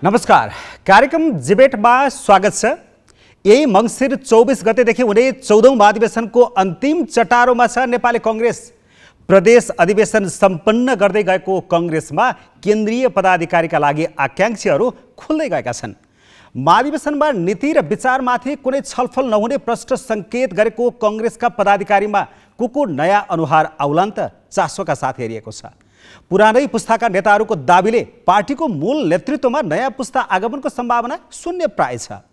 नमस्कार, कार्यक्रम डिबेटमा स्वागत छ। यही मङ्सिर 24 गतेदेखि हुने 14औं महाधिवेशनको अन्तिम चटारोमा छ नेपाली कांग्रेस। प्रदेश अधिवेशन सम्पन्न गर्दै गएको कांग्रेसमा केन्द्रीय पदाधिकारीका लागि आकांक्षीहरू खुल्दै गएका छन्। महाधिवेशनमा नीति र विचारमाथि कुनै छलफल नहुने प्रश्न संकेत गरेको कांग्रेसका पदाधिकारीमा को नयाँ अनुहार आउलान् त चासोका साथ हेरिएको छ। पुरानै पुस्ताका नेताहरूको दाबीले पार्टीको मूल नेतृत्वमा नयाँ पुस्ता आगमनको सम्भावना शून्य प्राय छ।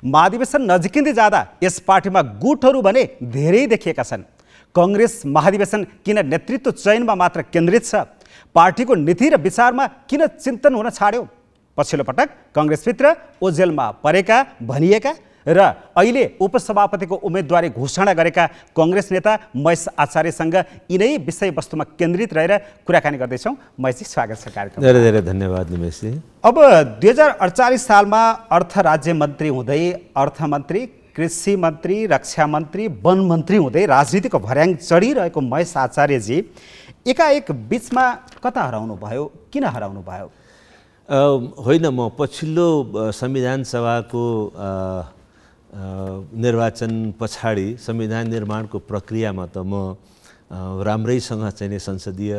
महाधिवेशन नजिकिँदै जाँदा यस पार्टीमा गुटहरू भने धेरै देखिएका छन्। कांग्रेस महाधिवेशन किन नेतृत्व चयनमा मात्र केन्द्रित छ? पार्टीको नीति र विचारमा किन चिन्तन हुन छाड्यो? पछिल्लो पटक कांग्रेसभित्र ओझेलमा परेका भनिएका र अहिले उपसभापतिको उम्मेदवारी घोषणा गरेका कांग्रेस नेता महेश आचार्यसँग यिनै विषयवस्तुमा केन्द्रित रहेर कुराकानी गर्दैछौँ। महेशजी, स्वागत छ कार्यक्रममा। धेरै धेरै धन्यवाद निमेशजी। अब 2048 सालमा अर्थ राज्य मन्त्री हुँदै अर्थमन्त्री, कृषि मन्त्री, रक्षा मन्त्री, वन मन्त्री हुँदै राजनीतिको भर्याङ चढिरहेको महेश आचार्यजी एकाएक बिचमा कता हराउनु भयो? किन हराउनु भयो? होइन, म पछिल्लो संविधान सभाको निर्वाचन पछाडि संविधान निर्माणको प्रक्रियामा त म राम्रैसँग चाहिँ संसदीय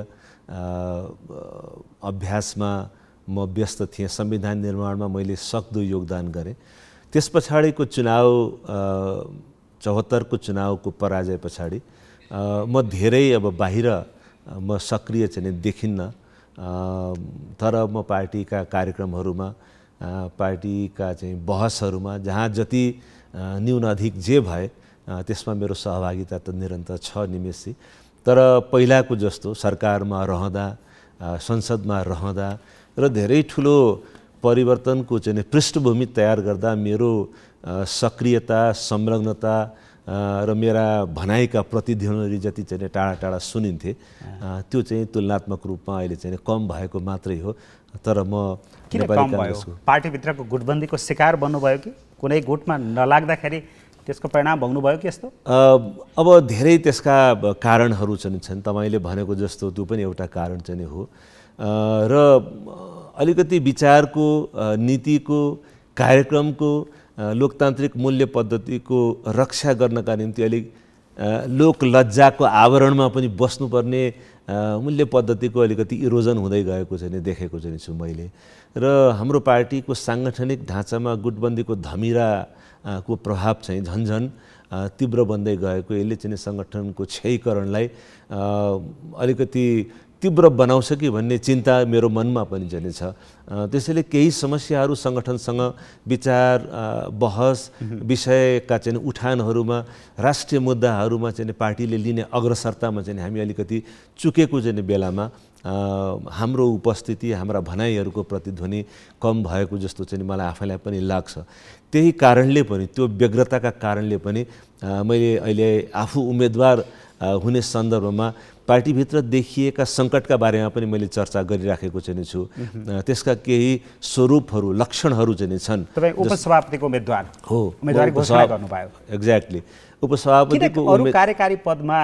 अभ्यासमा म व्यस्त थिएँ। संविधान निर्माणमा मैले सक्दो योगदान गरेँ। त्यस पछाडिको चुनाव 74को चुनावको पराजय पछाडि म धेरै अब बाहिर म सक्रिय चाहिँ देखिन्न। तर म पार्टीका कार्यक्रमहरूमा, पार्टीका चाहिँ बहसहरूमा जहाँ जति न्यून अधिक जे भए त्यसमा मेरो सहभागिता त निरन्तर छ निमेशजी। तर पहिलाको जस्तो सरकारमा रहँदा, संसदमा रहँदा र धेरै ठुलो परिवर्तनको चाहिँ पृष्ठभूमि तयार गर्दा मेरो सक्रियता, संलग्नता र मेरा भनाइका प्रतिध्वनि जति चाहिँ टाढा टाढा सुनिन्थे त्यो चाहिँ तुलनात्मक रूपमा अहिले चाहिँ कम भएको मात्रै हो। तर म किन कम भयो? पार्टीभित्रको गुटबन्दीको शिकार बन्नुभयो कि कुनै गुटमा नलाग्दाखेरि त्यसको परिणाम भोग्नुभयो कि यस्तो? अब धेरै त्यसका कारणहरू छन्। तपाईँले भनेको जस्तो त्यो पनि एउटा कारण चाहिँ हो। र अलिकति विचारको, नीतिको, कार्यक्रमको, लोकतान्त्रिक मूल्य पद्धतिको रक्षा गर्नका निम्ति अलिक लोकलज्जाको आवरणमा पनि बस्नुपर्ने मूल्य पद्धतिको अलिकति इरोजन हुँदै गएको चाहिँ देखेको चाहिँ छु मैले। र हाम्रो पार्टीको साङ्गठनिक ढाँचामा गुटबन्दीको धमिराको प्रभाव चाहिँ झन्झन तीव्र बन्दै गएको, यसले चाहिँ सङ्गठनको क्षयीकरणलाई अलिकति तीव्र बनाउँछ कि भन्ने चिन्ता मेरो मनमा पनि चाहिँ छ। त्यसैले केही समस्याहरू सङ्गठनसँग विचार, बहस, विषयका चाहिँ उठानहरूमा, राष्ट्रिय मुद्दाहरूमा चाहिँ पार्टीले लिने अग्रसरतामा चाहिँ हामी अलिकति चुकेको चाहिँ बेलामा हाम्रो उपस्थिति, हाम्रा भनाइहरूको प्रतिध्वनि कम भएको जस्तो चाहिँ मलाई आफैलाई पनि लाग्छ। त्यही कारणले पनि, त्यो व्यग्रताका कारणले पनि मैले अहिले आफू उम्मेदवार हुने सन्दर्भमा पार्टीभित्र देखिएका सङ्कटका बारेमा पनि मैले चर्चा गरिराखेको चाहिँ छु। त्यसका केही स्वरूपहरू, लक्षणहरू चाहिँ छन्। तपाईँ उपसभापतिको उम्मेदवार हो, उम्मेदवारी घोषणा गर्नुभयो। एक्ज्याक्टली। उपसभापतिको अरू कार्यकारी पदमा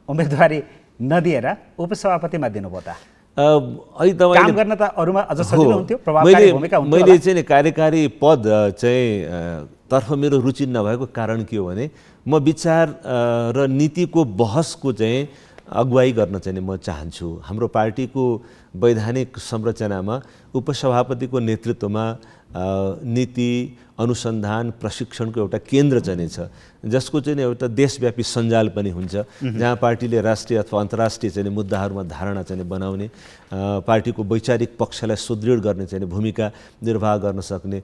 उम्मेदवारी नदिएर उपसभापतिमा दिनुभयो त? अहिले तपाईँ काम गर्न त अरूमा अझ सजिलो हुन्थ्यो, प्रभावकारी भूमिका हुन्थ्यो। मैले चाहिँ कार्यकारी पद चाहिँ तर्फ मेरो रुचि नभएको कारण के हो भने म विचार र नीतिको बहसको चाहिँ अगुवाई गर्न चाहिँ म चाहन्छु। हाम्रो पार्टीको वैधानिक संरचनामा उपसभापतिको नेतृत्वमा नीति, अनुसन्धान, प्रशिक्षणको एउटा केन्द्र चाहिँ छ, जसको चाहिँ एउटा देशव्यापी सञ्जाल पनि हुन्छ, जहाँ पार्टीले राष्ट्रिय अथवा अन्तर्राष्ट्रिय चाहिँ मुद्दाहरूमा धारणा चाहिँ बनाउने, पार्टीको वैचारिक पक्षलाई सुदृढ गर्ने चाहिँ भूमिका निर्वाह गर्न सक्ने,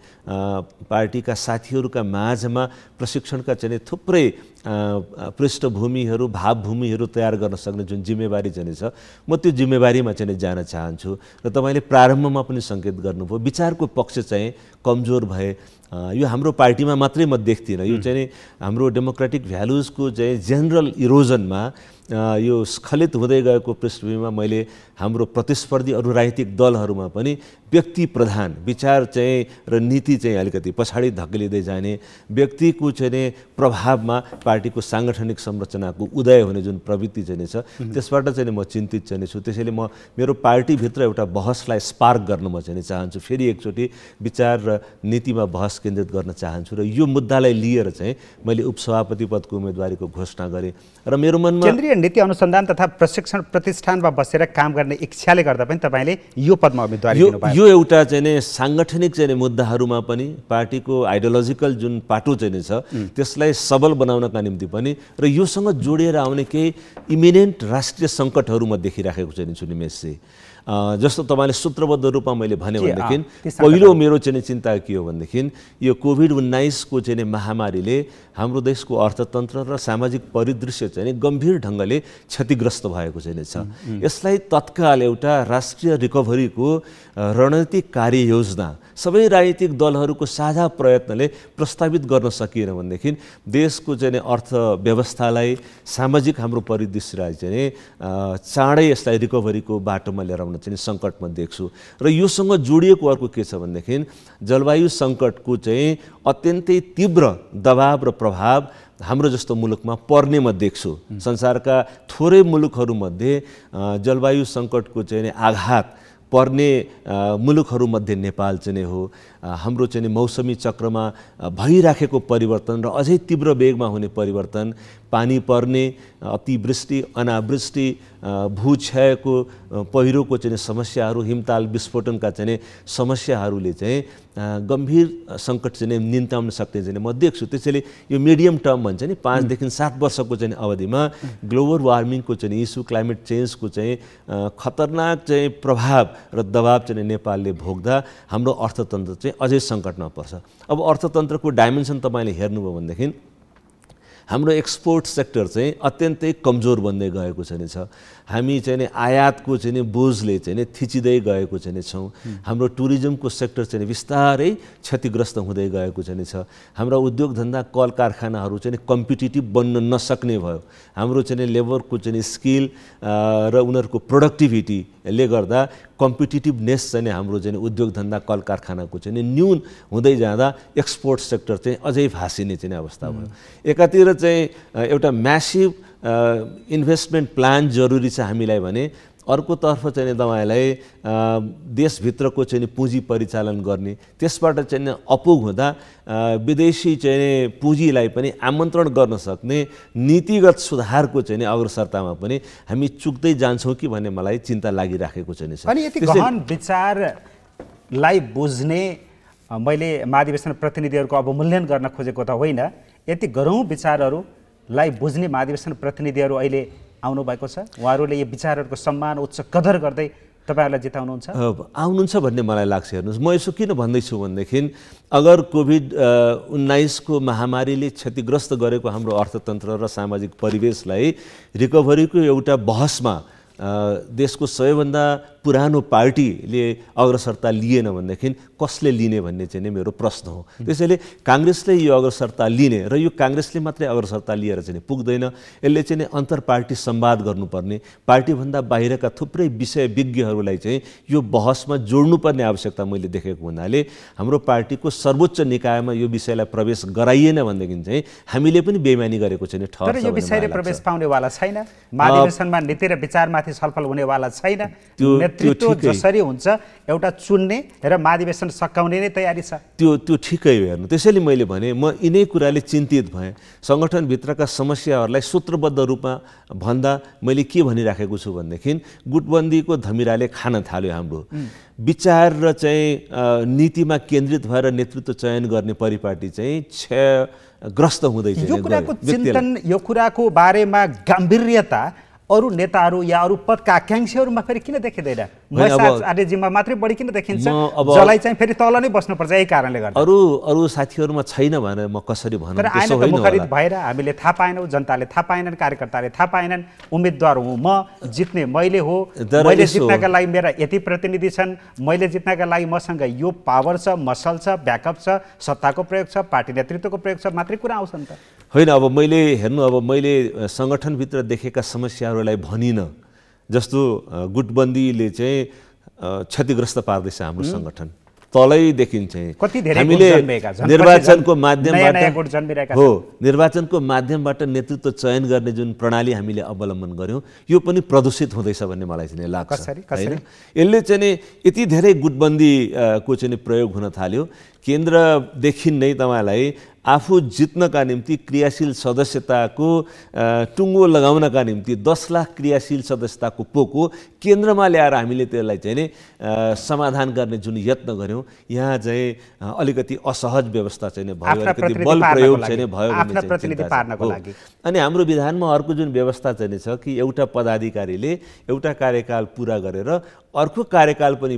पार्टीका साथीहरूका माझमा प्रशिक्षणका चाहिँ थुप्रै पृष्ठभूमिहरू, भावभूमिहरू तयार गर्न सक्ने जुन जिम्मेवारी चाहिँ छ, म त्यो जिम्मेवारीमा चाहिँ जान चाहन्छु। र तपाईँले प्रारम्भमा पनि सङ्केत गर्नुभयो विचारको पक्ष चाहिँ कमजोर भए। यो हाम्रो पार्टीमा मात्रै म देख्दिनँ। यो चाहिँ हाम्रो डेमोक्रेटिक भ्यालुजको चाहिँ जेनरल इरोजनमा यो स्खलित हुँदै गएको पृष्ठभूमिमा मैले हाम्रो प्रतिस्पर्धी अरू राजनीतिक दलहरूमा पनि व्यक्ति प्रधान विचार चाहिँ र नीति चाहिँ अलिकति पछाडि धकेलिँदै जाने, व्यक्तिको चाहिँ प्रभावमा पार्टीको साङ्गठनिक संरचनाको उदय हुने जुन प्रवृत्ति चाहिँ छ त्यसबाट चाहिँ म चिन्तित चाहिँ छु। त्यसैले म मेरो पार्टीभित्र एउटा बहसलाई स्पार्क गर्न म चाहिँ चाहन्छु, फेरि एकचोटि विचार र नीतिमा बहस केन्द्रित गर्न चाहन्छु र यो मुद्दालाई लिएर चाहिँ मैले उपसभापति पदको उम्मेदवारीको घोषणा गरेँ र मेरो मनमा केन्द्रीय नीति अनुसन्धान तथा प्रशिक्षण प्रतिष्ठानमा बसेर काम गर्ने इच्छाले गर्दा पनि तपाईँले यो पदमा उम्मेदवारी दिनुभयो। यो एउटा चाहिँ साङ्गठनिक चाहिँ मुद्दाहरूमा पनि पार्टीको आइडियोलोजिकल जुन पाटो चाहिँ छ त्यसलाई सबल बनाउनका निम्ति पनि र योसँग जोडिएर आउने केही इमिनेन्ट राष्ट्रिय सङ्कटहरू म देखिराखेको चाहिँ छु निमेशजी। जस्तो तपाईँले सूत्रबद्ध रूपमा मैले भने भनेदेखि पहिलो मेरो चाहिँ चिन्ता के हो भनेदेखि यो कोभिड-19 को चाहिँ महामारीले हाम्रो देशको अर्थतन्त्र र सामाजिक परिदृश्य चाहिँ गम्भीर ढङ्गले क्षतिग्रस्त भएको चाहिँ छ। यसलाई तत्काल एउटा राष्ट्रिय रिकभरीको रणनीतिक कार्ययोजना सबै राजनीतिक दलहरूको साझा प्रयत्नले प्रस्तावित गर्न सकिएन भनेदेखि देशको चाहिँ अर्थव्यवस्थालाई सामाजिक हाम्रो परिदृश्यलाई चाहिँ चाँडै यसलाई रिकभरीको बाटोमा लिएर आउन चाहिँ सङ्कटमा देख्छु। र योसँग जोडिएको अर्को के छ भनेदेखि जलवायु सङ्कटको चाहिँ अत्यन्तै तीव्र दबाव र प्रभाव हाम्रो जस्तो मुलुकमा पर्ने म देख्छु। संसारका थोरै मुलुकहरूमध्ये जलवायु सङ्कटको चाहिँ आघात पर्ने मुलुकहरूमध्ये नेपाल चाहिँ हो। हाम्रो चाहिँ मौसमी चक्रमा भइराखेको परिवर्तन र अझै तीव्र वेगमा हुने परिवर्तन, पानी पर्ने, अतिवृष्टि, अनावृष्टि, भूक्षयको पहिरोको चाहिँ समस्याहरू, हिमताल विस्फोटनका चाहिँ समस्याहरूले चाहिँ गम्भीर सङ्कट चाहिँ निम्त्याउन सक्ने चाहिँ म देख्छु। त्यसैले यो मिडियम टर्म भन्छ नि 5 देखि 7 वर्षको चाहिँ अवधिमा ग्लोबल वार्मिङको चाहिँ इस्यु, क्लाइमेट चेन्जको चाहिँ खतरनाक चाहिँ प्रभाव र दबाव चाहिँ नेपालले भोग्दा हाम्रो अर्थतन्त्र चाहिँ अझै सङ्कटमा पर्छ। अब अर्थतन्त्रको डाइमेन्सन तपाईँले हेर्नुभयो भनेदेखि हाम्रो एक्सपोर्ट सेक्टर चाहिँ अत्यन्तै कमजोर बन्दै गएको चाहिँ छ। हामी चाहिँ आयातको चाहिँ बोझले चाहिँ थिचिँदै गएको चाहिँ छौँ। हाम्रो टुरिज्मको सेक्टर चाहिँ बिस्तारै क्षतिग्रस्त हुँदै गएको चाहिँ छ। हाम्रा उद्योग धन्दा कल कारखानाहरू चाहिँ कम्पिटिटिभ बन्न नसक्ने भयो। हाम्रो चाहिँ लेबरको चाहिँ स्किल र उनीहरूको प्रोडक्टिभिटीले गर्दा कम्पिटिटिभनेस चाहिँ हाम्रो चाहिँ उद्योग धन्दा कल कारखानाको चाहिँ न्यून हुँदै जाँदा एक्सपोर्ट सेक्टर चाहिँ अझै भासिने चाहिँ अवस्था भयो। एकातिर चाहिँ एउटा म्यासिभ इन्भेस्टमेन्ट प्लान जरुरी छ हामीलाई भने अर्कोतर्फ चाहिँ तपाईँलाई देशभित्रको चाहिँ पुँजी परिचालन गर्ने, त्यसबाट चाहिँ अपुग हुँदा विदेशी चाहिँ पुँजीलाई पनि आमन्त्रण गर्न सक्ने नीतिगत सुधारको चाहिँ अग्रसरतामा पनि हामी चुक्दै जान्छौँ कि भन्ने मलाई चिन्ता लागिराखेको चाहिँ छ। अनि यति गहन विचारलाई बुझ्ने मैले महाधिवेशन प्रतिनिधिहरूको अवमूल्यन गर्न खोजेको त होइन, यति गह्रौँ विचारहरूलाई बुझ्ने महाधिवेशन प्रतिनिधिहरू अहिले आउनु भएको छ। उहाँहरूले यो विचारहरूको सम्मान उच्च कदर गर्दै तपाईँहरूलाई जिताउनुहुन्छ आउनुहुन्छ भन्ने मलाई लाग्छ। हेर्नुहोस्, म यसो किन भन्दैछु भनेदेखि अगर कोभिड-19 को महामारीले क्षतिग्रस्त गरेको हाम्रो अर्थतन्त्र र सामाजिक परिवेशलाई रिकभरीको एउटा बहसमा देशको सबैभन्दा पुरानो पार्टीले अग्रसरता लिएन भनेदेखि कसले लिने भन्ने चाहिँ नै मेरो प्रश्न हो। त्यसैले काङ्ग्रेसले यो अग्रसरता लिने र यो काङ्ग्रेसले मात्रै अग्रसरता लिएर चाहिँ पुग्दैन। यसले चाहिँ अन्तर पार्टी संवाद गर्नुपर्ने, पार्टीभन्दा बाहिरका थुप्रै विषय विज्ञहरूलाई चाहिँ यो बहसमा जोड्नुपर्ने आवश्यकता मैले देखेको हुनाले हाम्रो पार्टीको सर्वोच्च निकायमा यो विषयलाई प्रवेश गराइएन भनेदेखि चाहिँ हामीले पनि बेइमानी गरेको चाहिँ ठहर। तर यो विषयले प्रवेश पाउनेवाला छैन, महाधिवेशनमा नीति र विचारमाथि छलफल हुनेवाला छैन। नेतृत्व जसरी हुन्छ एउटा चुन्ने र महाधिवेशन सकाउने नै तयारी छ। त्यो ठिकै हो। हेर्नु, त्यसैले मैले भने म यिनै कुराले चिन्तित भएँ। सङ्गठनभित्रका समस्याहरूलाई सूत्रबद्ध रूपमा भन्दा मैले के भनिराखेको छु भनेदेखि गुटबन्दीको धमिराले खान थाल्यो हाम्रो विचार र चाहिँ नीतिमा केन्द्रित भएर नेतृत्व चयन गर्ने परिपाटी चाहिँ क्षयग्रस्त हुँदैछ। यो कुराको चिन्तन, यो कुराको बारेमा गम्भीर्यता अरू नेताहरू या अरू पदका आकाङ्क्षीहरूमा फेरि किन देखिँदैन? आर्यजीमा मात्रै बढी किन देखिन्छ, जसलाई चाहिँ फेरि तल नै बस्नुपर्छ यही कारणले गर्दा। अरू साथीहरूमा छैन भनेर म कसरी भनौँ? तर आएन त मुखरित भएर हामीले थाहा पाएनौँ, जनताले थाहा पाएनन्, कार्यकर्ताले थाहा पाएनन्। उम्मेदवार हुँ म, जित्ने मैले हो, मैले जित्नका लागि मेरा यति प्रतिनिधि छन्, मैले जित्नका लागि मसँग यो पावर छ, मसल छ, ब्याकअप छ, सत्ताको प्रयोग छ, पार्टी नेतृत्वको प्रयोग छ, मात्रै कुरा आउँछ नि त। होइन, अब मैले हेर्नु, अब मैले सङ्गठनभित्र देखेका समस्याहरूलाई भनिनँ। जस्तो गुटबन्दीले चाहिँ क्षतिग्रस्त पार्दैछ हाम्रो सङ्गठन तलैदेखि चाहिँ। हामीले निर्वाचनको माध्यमबाट नेतृत्व चयन गर्ने जुन प्रणाली हामीले अवलम्बन गऱ्यौँ यो पनि प्रदूषित हुँदैछ भन्ने मलाई चाहिँ लाग्छ हैन। यसले चाहिँ यति धेरै गुटबन्दीको चाहिँ प्रयोग हुन थाल्यो। केन्द्रदेखि नै तपाईँलाई आफू जित्नका निम्ति क्रियाशील सदस्यताको टुङ्गो लगाउनका निम्ति 10 लाख क्रियाशील सदस्यताको पोको केन्द्रमा ल्याएर हामीले त्यसलाई चाहिँ समाधान गर्ने जुन यत्न गऱ्यौँ, यहाँ चाहिँ अलिकति असहज व्यवस्था चाहिँ भयो, अलिकति बल प्रयोग चाहिँ भयो भन्ने। अनि हाम्रो विधानमा अर्को जुन व्यवस्था चाहिँ छ कि एउटा पदाधिकारीले एउटा कार्यकाल पुरा गरेर अर्को कार्यकाल पनि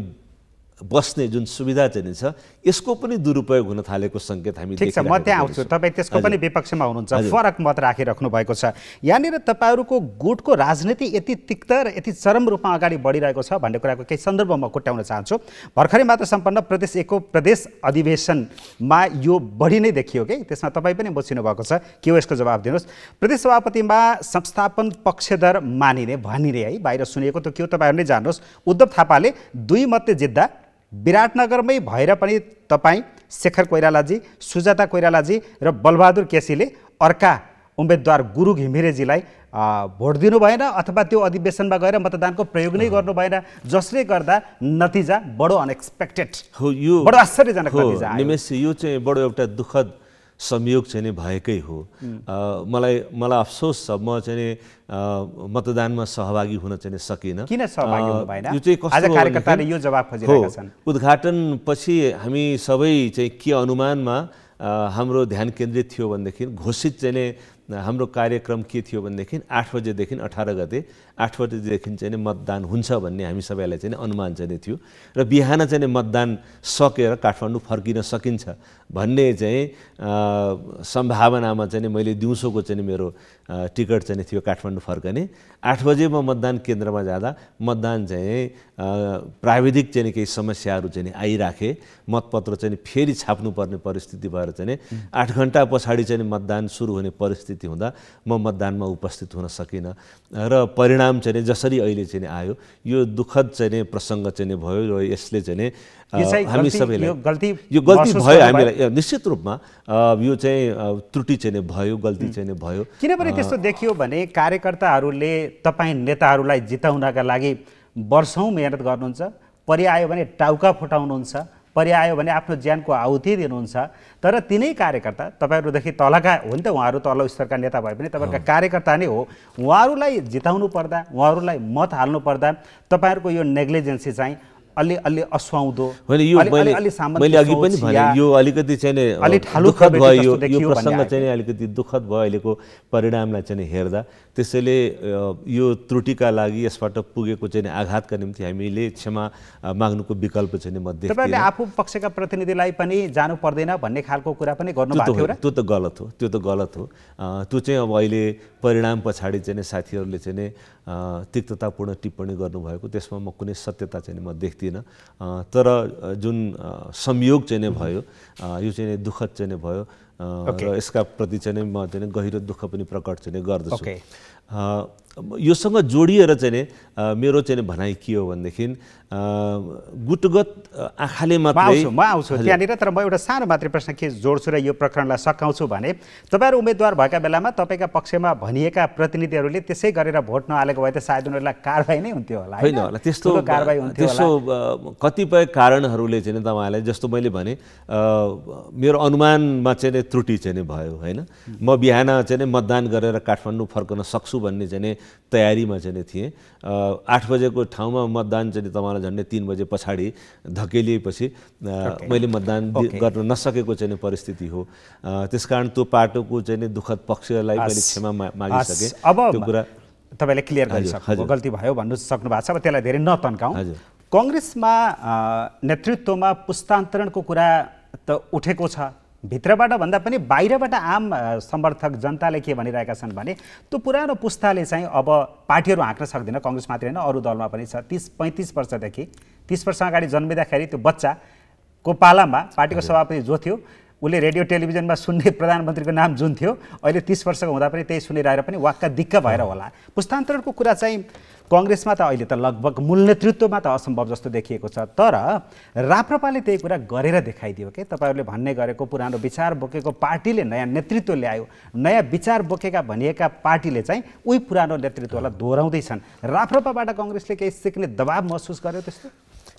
बस्ने जुन सुविधा चाहिँ छ यसको पनि दुरुपयोग हुन थालेको सङ्केत हामी ठीक छ। म त्यहाँ आउँछु, तपाईँ त्यसको पनि विपक्षमा हुनुहुन्छ, फरक मत राखिराख्नु भएको छ। यहाँनिर तपाईँहरूको गुटको राजनीति यति तिक्त र यति चरम रूपमा अगाडि बढिरहेको छ भन्ने कुराको केही सन्दर्भ म कोट्याउन चाहन्छु। भर्खरै मात्र सम्पन्न प्रदेश 1 को प्रदेश अधिवेशनमा यो बढी नै देखियो कि त्यसमा तपाईँ पनि बसिनु भएको छ, के हो यसको जवाब दिनुहोस्। प्रदेश सभापतिमा संस्थापन पक्षधर भनिने है, बाहिर सुनिएको त के हो तपाईँहरू नै जान्नुहोस्। उद्धव थापाले 2 मतले जित्दा विराटनगरमै भएर पनि तपाईँ शेखर कोइरालाजी, सुजाता कोइरालाजी र बलबहादुर केसीले अर्का उम्मेदवार गुरु घिमिरेजीलाई भोट दिनु भएन अथवा त्यो अधिवेशनमा गएर मतदानको प्रयोग नै गर्नु भएन, जसले गर्दा नतिजा बडो अनएक्सपेक्टेड हो, यो बडो आश्चर्यजनक नतिजा आयो। निमेश, यो चाहिँ बडो एउटा दुःखद संयोग चाहिँ भएकै हो। मलाई अफसोस छ, म चाहिँ मतदानमा सहभागी हुन चाहिँ सकिनँ। किन सहभागी हुनु भएन? यो चाहिँ आज कार्यकर्ताले यो जवाब खोजिरहेका छन्। उद्घाटन पछि हामी सबै चाहिँ के अनुमानमा हाम्रो ध्यान केन्द्रित थियो भनेदेखि घोषित चाहिँ हाम्रो कार्यक्रम के थियो भनेदेखि 8 बजेदेखि 18 गते 8 बजेदेखि चाहिँ मतदान हुन्छ भन्ने हामी सबैलाई चाहिँ अनुमान चाहिँ थियो र बिहान चाहिँ मतदान सकेर काठमाडौँ फर्किन सकिन्छ भन्ने चाहिँ सम्भावनामा चाहिँ मैले दिउँसोको चाहिँ मेरो टिकट चाहिँ थियो काठमाडौँ फर्कने। 8 बजे म मतदान केन्द्रमा जाँदा मतदान चाहिँ प्राविधिक चाहिँ केही समस्याहरू चाहिँ आइराखे, मतपत्र चाहिँ फेरि छाप्नुपर्ने परिस्थिति भएर चाहिँ 8 घण्टा पछाडि चाहिँ मतदान सुरु हुने परिस्थिति हुँदा म मतदानमा उपस्थित हुन सकिनँ र परिणाम चाहिँ जसरी अहिले चाहिँ आयो यो दुःखद चाहिँ प्रसङ्ग चाहिँ भयो र यसले चाहिँ हामी सबैलाई यो गल्ती भयो हामीलाई निश्चित रूपमा यो चाहिँ त्रुटि चाहिँ भयो, गल्ती चाहिँ भयो। किनभने त्यस्तो देखियो भने कार्यकर्ताहरूले तपाईँ नेताहरूलाई जिताउनका लागि वर्षौँ मेहनत गर्नुहुन्छ, परिआयो भने टाउका फुटाउनुहुन्छ, परिआयो भने आफ्नो ज्यानको आहुति दिनुहुन्छ, तर तिनै कार्यकर्ता तपाईँहरूदेखि तलका हो नि त, उहाँहरू तल्लो स्तरका नेता भए पनि तपाईँहरूका कार्यकर्ता नै हो, उहाँहरूलाई जिताउनु पर्दा, उहाँहरूलाई मत हाल्नु पर्दा तपाईँहरूको यो नेग्लिजेन्सी चाहिँ अलि असुहाउँदो होइन। यो मैले अघि पनि भने यो अलिकति चाहिँ दुःखद भयो, यो प्रसङ्ग चाहिँ अलिकति दुःखद भयो अहिलेको परिणामलाई चाहिँ हेर्दा। त्यसैले यो त्रुटिका लागि यसबाट पुगेको चाहिँ आघातका निम्ति हामीले क्षमा माग्नुको विकल्प चाहिँ म देख्दिनँ। तपाईले आफू पक्षका प्रतिनिधिलाई पनि जानु पर्दैन भन्ने खालको कुरा पनि गर्नुभएको थियो र त्यो त गलत हो, त्यो त गलत हो। त्यो चाहिँ अब अहिले परिणाम पछाडि चाहिँ साथीहरूले चाहिँ तिक्ततापूर्ण टिप्पणी गर्नुभएको त्यसमा म कुनै सत्यता चाहिँ म देख्दिनँ। तर जुन संयोग चाहिँ भयो यो चाहिँ दुःखद चाहिँ भयो र यसका प्रति चाहिँ म चाहिँ गहिरो दुःख पनि प्रकट चाहिँ गर्दछु। योसँग जोडिएर चाहिँ मेरो चाहिँ भनाइ के हो भनेदेखि गुटगत आँखाले मात्रै म आउँछु त्यहाँनिर, तर म एउटा सानो मात्रै प्रश्न के जोड्छु र यो प्रकरणलाई सकाउँछु भने तपाईँहरू उम्मेदवार भएका बेलामा तपाईँका पक्षमा भनिएका प्रतिनिधिहरूले त्यसै गरेर भोट नहालेको भए त सायद उनीहरूलाई कारबाही नै हुन्थ्यो होला, होइन होला? त्यस्तो कतिपय कारणहरूले चाहिँ तपाईँलाई जस्तो मैले भने मेरो अनुमानमा चाहिँ त्रुटि चाहिँ भयो होइन। म बिहान चाहिँ मतदान गरेर काठमाडौँ फर्कन सक्छु भन्ने चाहिँ तयारीमा चाहिँ थिएँ। 8 बजेको ठाउँमा मतदान चाहिँ तपाईँलाई झन्डै 3 बजे पछाडि धकेलिएपछि मैले मतदान गर्न नसकेको चाहिँ परिस्थिति हो। त्यसकारण त्यो पाटोको चाहिँ दुःखद पक्षलाई मैले क्षमा मागिसकेँ। अब त्यो कुरा तपाईँले क्लियर गरिसक्नु, गल्ती भयो भन्नु सक्नु भएको छ, अब त्यसलाई धेरै नतन्काउँ। कांग्रेसमा नेतृत्वमा पुस्तान्तरणको कुरा त उठेको छ, भित्रबाट भन्दा पनि बाहिरबाट आम समर्थक जनताले के भनिरहेका छन् भने त्यो पुरानो पुस्ताले चाहिँ अब पार्टीहरू हाँक्न सक्दैन, कांग्रेस मात्रै होइन अरू दलमा पनि छ। 30-35 वर्षदेखि 30 वर्ष अगाडि जन्मिँदाखेरि त्यो बच्चाको पालामा पार्टीको सभापति जो थियो उसले रेडियो टेलिभिजनमा सुन्ने प्रधानमन्त्रीको नाम जुन थियो, अहिले 30 वर्षको हुँदा पनि त्यही सुनिरहेर पनि वाक्क दिक्क भएर होला। पुस्तान्तरणको कुरा चाहिँ कांग्रेसमा त अहिले त लगभग मूल नेतृत्वमा त असम्भव जस्तो देखिएको छ, तर राप्रपाले त्यही कुरा गरेर देखाइदियो के। तपाईहरूले भन्ने गरेको पुरानो विचार बोकेको पार्टीले नयाँ नेतृत्व ल्यायो, नयाँ विचार बोकेका भनिएका पार्टीले चाहिँ उही पुरानो नेतृत्वलाई दोहोऱ्याउँदैछन्। राप्रपाबाट कांग्रेसले केही सिक्ने दबाब महसुस गर्यो त्यस्तो?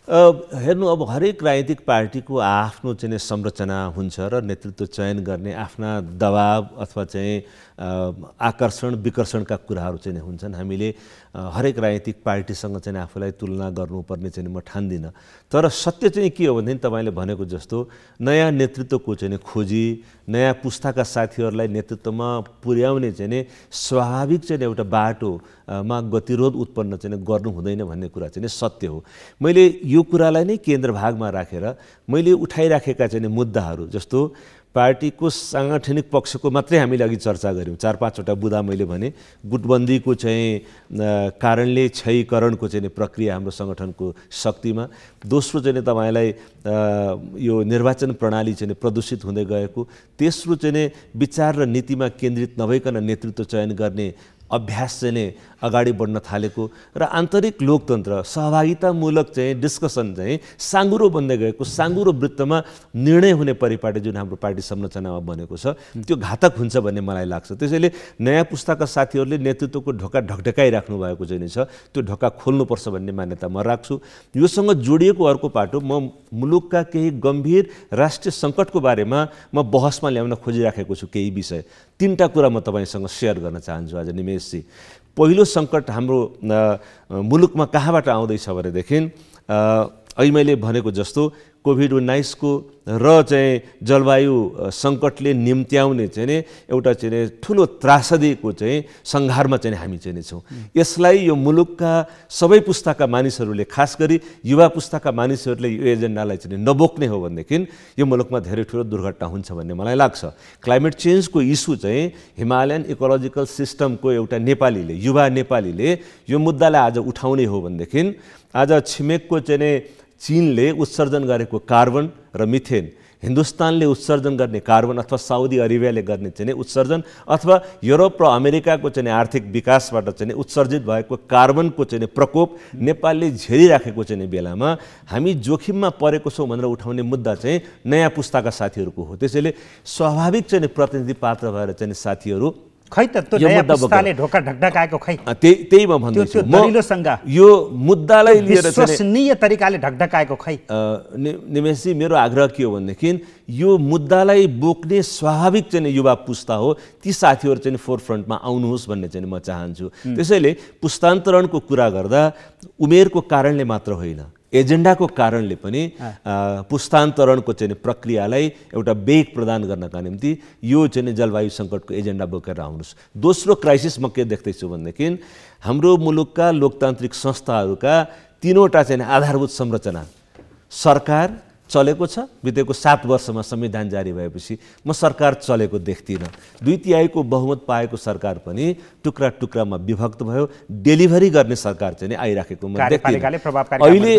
हेर्नु, अब हरेक राजनीतिक पार्टीको आफ्नो चाहिँ संरचना हुन्छ र नेतृत्व चयन गर्ने आफ्ना दबाब अथवा चाहिँ आकर्षण विकर्षणका कुराहरू चाहिँ हुन्छन्। हामीले हरेक राजनीतिक पार्टीसँग चाहिँ आफूलाई तुलना गर्नुपर्ने चाहिँ म ठान्दिनँ। तर सत्य चाहिँ के हो भनेदेखि तपाईँले भनेको जस्तो नयाँ नेतृत्वको चाहिँ खोजी, नयाँ पुस्ताका साथीहरूलाई नेतृत्वमा पुर्याउने चाहिँ स्वाभाविक चाहिँ एउटा बाटोमा गतिरोध उत्पन्न चाहिँ गर्नु हुँदैन भन्ने कुरा चाहिँ सत्य हो। मैले यो कुरालाई नै केन्द्र भागमा राखेर मैले उठाइराखेका चाहिँ मुद्दाहरू जस्तो पार्टीको साङ्गठनिक पक्षको मात्रै हामीले अघि चर्चा गऱ्यौँ, 4-5वटा बुँदा मैले भने गुटबन्दीको चाहिँ कारणले क्षयीकरणको चाहिँ प्रक्रिया हाम्रो सङ्गठनको शक्तिमा, दोस्रो चाहिँ तपाईँलाई यो निर्वाचन प्रणाली चाहिँ प्रदूषित हुँदै गएको, तेस्रो चाहिँ विचार र नीतिमा केन्द्रित नभइकन नेतृत्व चयन गर्ने अभ्यास चाहिँ अगाडि बढ्न थालेको र आन्तरिक लोकतन्त्र सहभागितामूलक चाहिँ डिस्कसन चाहिँ साँगुरो बन्दै गएको, साँगुरो वृत्तमा निर्णय हुने परिपाटी जुन हाम्रो पार्टी संरचनामा बनेको छ त्यो घातक हुन्छ भन्ने मलाई लाग्छ। त्यसैले नयाँ पुस्ताका साथीहरूले नेतृत्वको ढोका ढकढकाइराख्नु भएको चाहिँ छ, त्यो ढोका खोल्नुपर्छ भन्ने मान्यता म राख्छु। योसँग जोडिएको अर्को पाटो म मुलुकका केही गम्भीर राष्ट्रिय सङ्कटको बारेमा म बहसमा ल्याउन खोजिराखेको छु। केही विषय 3टा कुरा म तपाईँसँग सेयर गर्न चाहन्छु आज निमेशजी। पहिलो सङ्कट हाम्रो मुलुकमा कहाँबाट आउँदैछ भनेदेखि अहिले मैले भनेको जस्तो कोभिड-19 को र चाहिँ जलवायु सङ्कटले निम्त्याउने चाहिँ एउटा चाहिँ ठुलो त्रासदीको चाहिँ सङ्घारमा चाहिँ हामी चाहिँ छौँ। यसलाई यो मुलुकका सबै पुस्ताका मानिसहरूले, खास गरी युवा पुस्ताका मानिसहरूले यो एजेन्डालाई चाहिँ नबोक्ने हो भनेदेखि यो मुलुकमा धेरै ठुलो दुर्घटना हुन्छ भन्ने मलाई लाग्छ। क्लाइमेट चेन्जको इस्यु चाहिँ हिमालयन इकोलोजिकल सिस्टमको एउटा नेपालीले, युवा नेपालीले यो मुद्दालाई आज उठाउने हो भनेदेखि आज छिमेकको चाहिँ चीनले उत्सर्जन गरेको कार्बन र मिथेन, हिन्दुस्तानले उत्सर्जन गर्ने कार्बन अथवा साउदी अरेबियाले गर्ने चाहिँ उत्सर्जन अथवा युरोप र अमेरिकाको चाहिँ आर्थिक विकासबाट चाहिँ उत्सर्जित भएको कार्बनको चाहिँ प्रकोप नेपालले झेलिराखेको चाहिँ बेलामा हामी जोखिममा परेको छौँ भनेर उठाउने मुद्दा चाहिँ नयाँ पुस्ताका साथीहरूको हो। त्यसैले स्वाभाविक चाहिँ प्रतिनिधि पात्र भएर चाहिँ साथीहरू खै त त्यो नयाँ पुस्ताले ढोका ढकढकाएको खै त्यही म भन्दैछु। यो मुद्दालाई लिएर विश्वसनीय तरिकाले ढकढकाएको खै। निमेशजी, मेरो आग्रह के हो भनेदेखि यो मुद्दालाई बोक्ने स्वाभाविक चाहिँ युवा पुस्ता हो, ती साथीहरू चाहिँ फोरफ्रन्टमा आउनुहोस् भन्ने चाहिँ म चाहन्छु। त्यसैले पुस्तान्तरणको कुरा गर्दा उमेरको कारणले मात्र होइन, एजेन्डाको कारणले पनि पुस्तान्तरणको चाहिँ प्रक्रियालाई एउटा वेग प्रदान गर्नका निम्ति यो चाहिँ जलवायु सङ्कटको एजेन्डा बोकेर आउनुहोस्। दोस्रो क्राइसिस म के देख्दैछु भनेदेखि हाम्रो मुलुकका लोकतान्त्रिक संस्थाहरूका 3वटा चाहिँ आधारभूत संरचना, सरकार चलेको छ, बितेको 7 वर्षमा संविधान जारी भएपछि म सरकार चलेको देख्दिनँ। 2/3 बहुमत पाएको सरकार पनि टुक्रा टुक्रामा विभक्त भयो, डेलिभरी गर्ने सरकार चाहिँ आइराखेको म देख्दिनँ।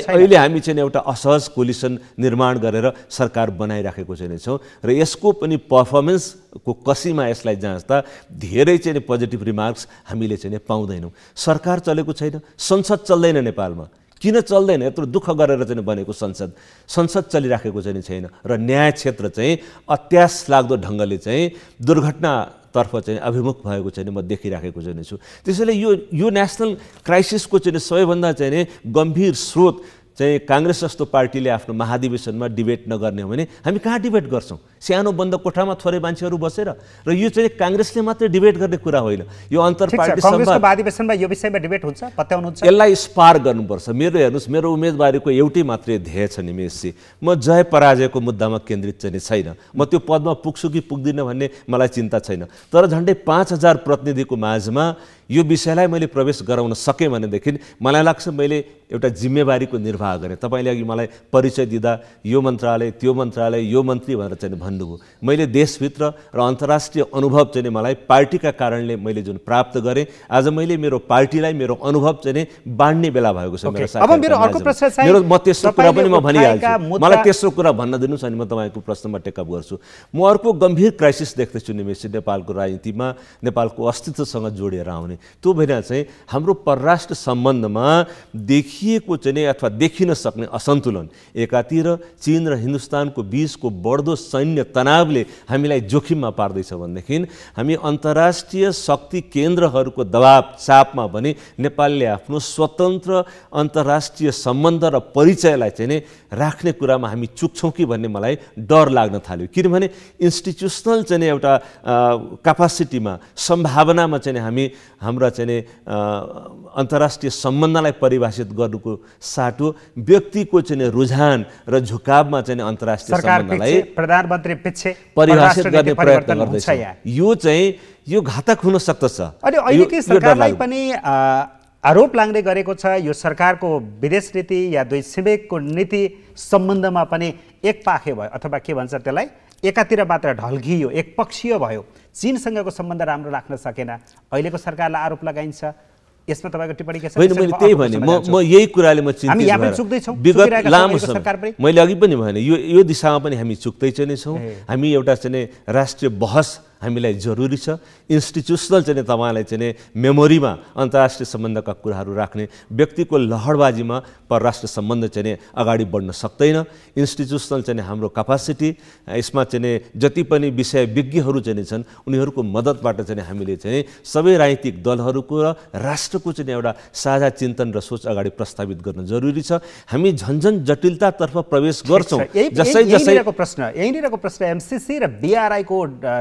अहिले हामी चाहिँ एउटा असहज कोलिसन निर्माण गरेर सरकार बनाइराखेको चाहिँ छौँ र यसको पनि पर्फर्मेन्सको कसीमा यसलाई जाँच्दा धेरै चाहिँ पोजिटिभ रिमार्क्स हामीले चाहिँ पाउँदैनौँ। सरकार चलेको छैन, संसद चल्दैन नेपालमा। किन चल्दैन? यत्रो दुःख गरेर चाहिँ बनेको संसद चलिराखेको चाहिँ छैन र न्याय क्षेत्र चाहिँ अत्यास लाग्दो ढङ्गले चाहिँ दुर्घटनातर्फ चाहिँ अभिमुख भएको चाहिँ म देखिराखेको चाहिँ छु। त्यसैले यो नेसनल क्राइसिसको चाहिँ सबैभन्दा चाहिँ गम्भीर स्रोत चाहिँ कांग्रेस जस्तो पार्टीले आफ्नो महाधिवेशनमा डिबेट नगर्ने हो भने हामी कहाँ डिबेट गर्छौँ? सानो बन्द कोठामा थोरै मान्छेहरू बसेर। र यो चाहिँ कांग्रेसले मात्रै डिबेट गर्ने कुरा होइन, यो अन्तर पार्टी कांग्रेसको महाधिवेशनमा यो विषयमा डिबेट हुन्छ, पत्याउनुहुन्छ? यसलाई स्पार गर्नुपर्छ। हेर्नुहोस्, मेरो उम्मेदवारीको एउटै मात्रै ध्येय छ निमेशजी, म जय पराजयको मुद्दामा केन्द्रित चाहिँ छैन। म त्यो पदमा पुग्छु कि पुग्दिनँ भन्ने मलाई चिन्ता छैन, तर झन्डै 5000 प्रतिनिधिको माझमा यो विषयलाई मैले प्रवेश गराउन सकेँ भनेदेखि मलाई लाग्छ मैले एउटा जिम्मेवारीको निर्वाह गरेँ। तपाईँले अघि मलाई परिचय दिँदा यो मन्त्रालय त्यो मन्त्रालय यो मन्त्री भनेर चाहिँ भन्नुभयो। मैले देशभित्र र अन्तर्राष्ट्रिय अनुभव चाहिँ मलाई पार्टीका कारणले मैले जुन प्राप्त गरेँ, आज मैले मेरो पार्टीलाई मेरो अनुभव चाहिँ बाँड्ने बेला भएको छ। म तेस्रो कुरा पनि म भनिहाल्छु, मलाई तेस्रो कुरा भन्न दिनुहोस् अनि म तपाईँको प्रश्नमा टेकअप गर्छु। म अर्को गम्भीर क्राइसिस देख्दैछु निमेषजी नेपालको राजनीतिमा, नेपालको अस्तित्वसँग जोडेर आउने। त्यो भएर चाहिँ हाम्रो परराष्ट्र सम्बन्धमा देखिएको चाहिँ अथवा देखिन सक्ने असन्तुलन, एकातिर चीन र हिन्दुस्तानको बीचको बढ्दो सैन्य तनावले हामीलाई जोखिममा पार्दैछ भनेदेखि हामी अन्तर्राष्ट्रिय शक्ति केन्द्रहरूको दबाव चापमा पनि नेपालले आफ्नो स्वतन्त्र अन्तर्राष्ट्रिय सम्बन्ध र परिचयलाई चाहिँ राख्ने कुरामा हामी चुक्छौँ कि भन्ने मलाई डर लाग्न थाल्यो। किनभने इन्स्टिट्युसनल चाहिँ एउटा क्यापासिटीमा सम्भावनामा चाहिँ हामी हाम्रा चाहिँ अन्तर्राष्ट्रिय सम्बन्धलाई परिभाषित गर्नुको साटो व्यक्तिको चाहिँ रुझान र झुकावमा चाहिँ अन्तर्राष्ट्रिय सम्बन्धलाई प्रधानमन्त्री पछि परिभाषित गर्ने प्रयत्न गर्दैछ। यो चाहिँ यो घातक हुन सक्दछ। अनि अहिलेकै सरकारलाई पनि आरोप लाग्ने गरेको छ यो सरकारको विदेश नीति या दुई छिमेकको नीति सम्बन्धमा पनि एकपाखे भयो, अथवा के भन्छ त्यसलाई एकातिर मात्र ढल्कियो, एकपक्षीय भयो, चीनसँगको सम्बन्ध राम्रो राख्न सकेन, अहिलेको सरकारलाई आरोप लगाइन्छ। यसमा तपाईँको टिप्पणी के छ? होइन, मैले त्यही भने म यही कुराले म चिन्तित भएर विगत लामो समय मैले अघि पनि भने यो दिशामा पनि हामी चुक्दै नै छौँ। हामी एउटा चाहिँ राष्ट्रिय बहस हामीलाई जरुरी छ। इन्स्टिट्युसनल चाहिँ तपाईँलाई चाहिँ मेमोरीमा अन्तर्राष्ट्रिय सम्बन्धका कुराहरू राख्ने, व्यक्तिको लहरबाजीमा परराष्ट्र सम्बन्ध चाहिँ अगाडि बढ्न सक्दैन। इन्स्टिट्युसनल चाहिँ हाम्रो क्यापासिटी, यसमा चाहिँ जति पनि विषय विज्ञहरू चाहिँ छन् उनीहरूको मद्दतबाट चाहिँ हामीले चाहिँ सबै राजनीतिक दलहरूको र राष्ट्रको चाहिँ एउटा साझा चिन्तन र सोच अगाडि प्रस्तावित गर्न जरुरी छ। हामी झन्झन जटिलतातर्फ प्रवेश गर्छौँ। यहीँनिरको प्रश्न एमसीसी र बीआरआई को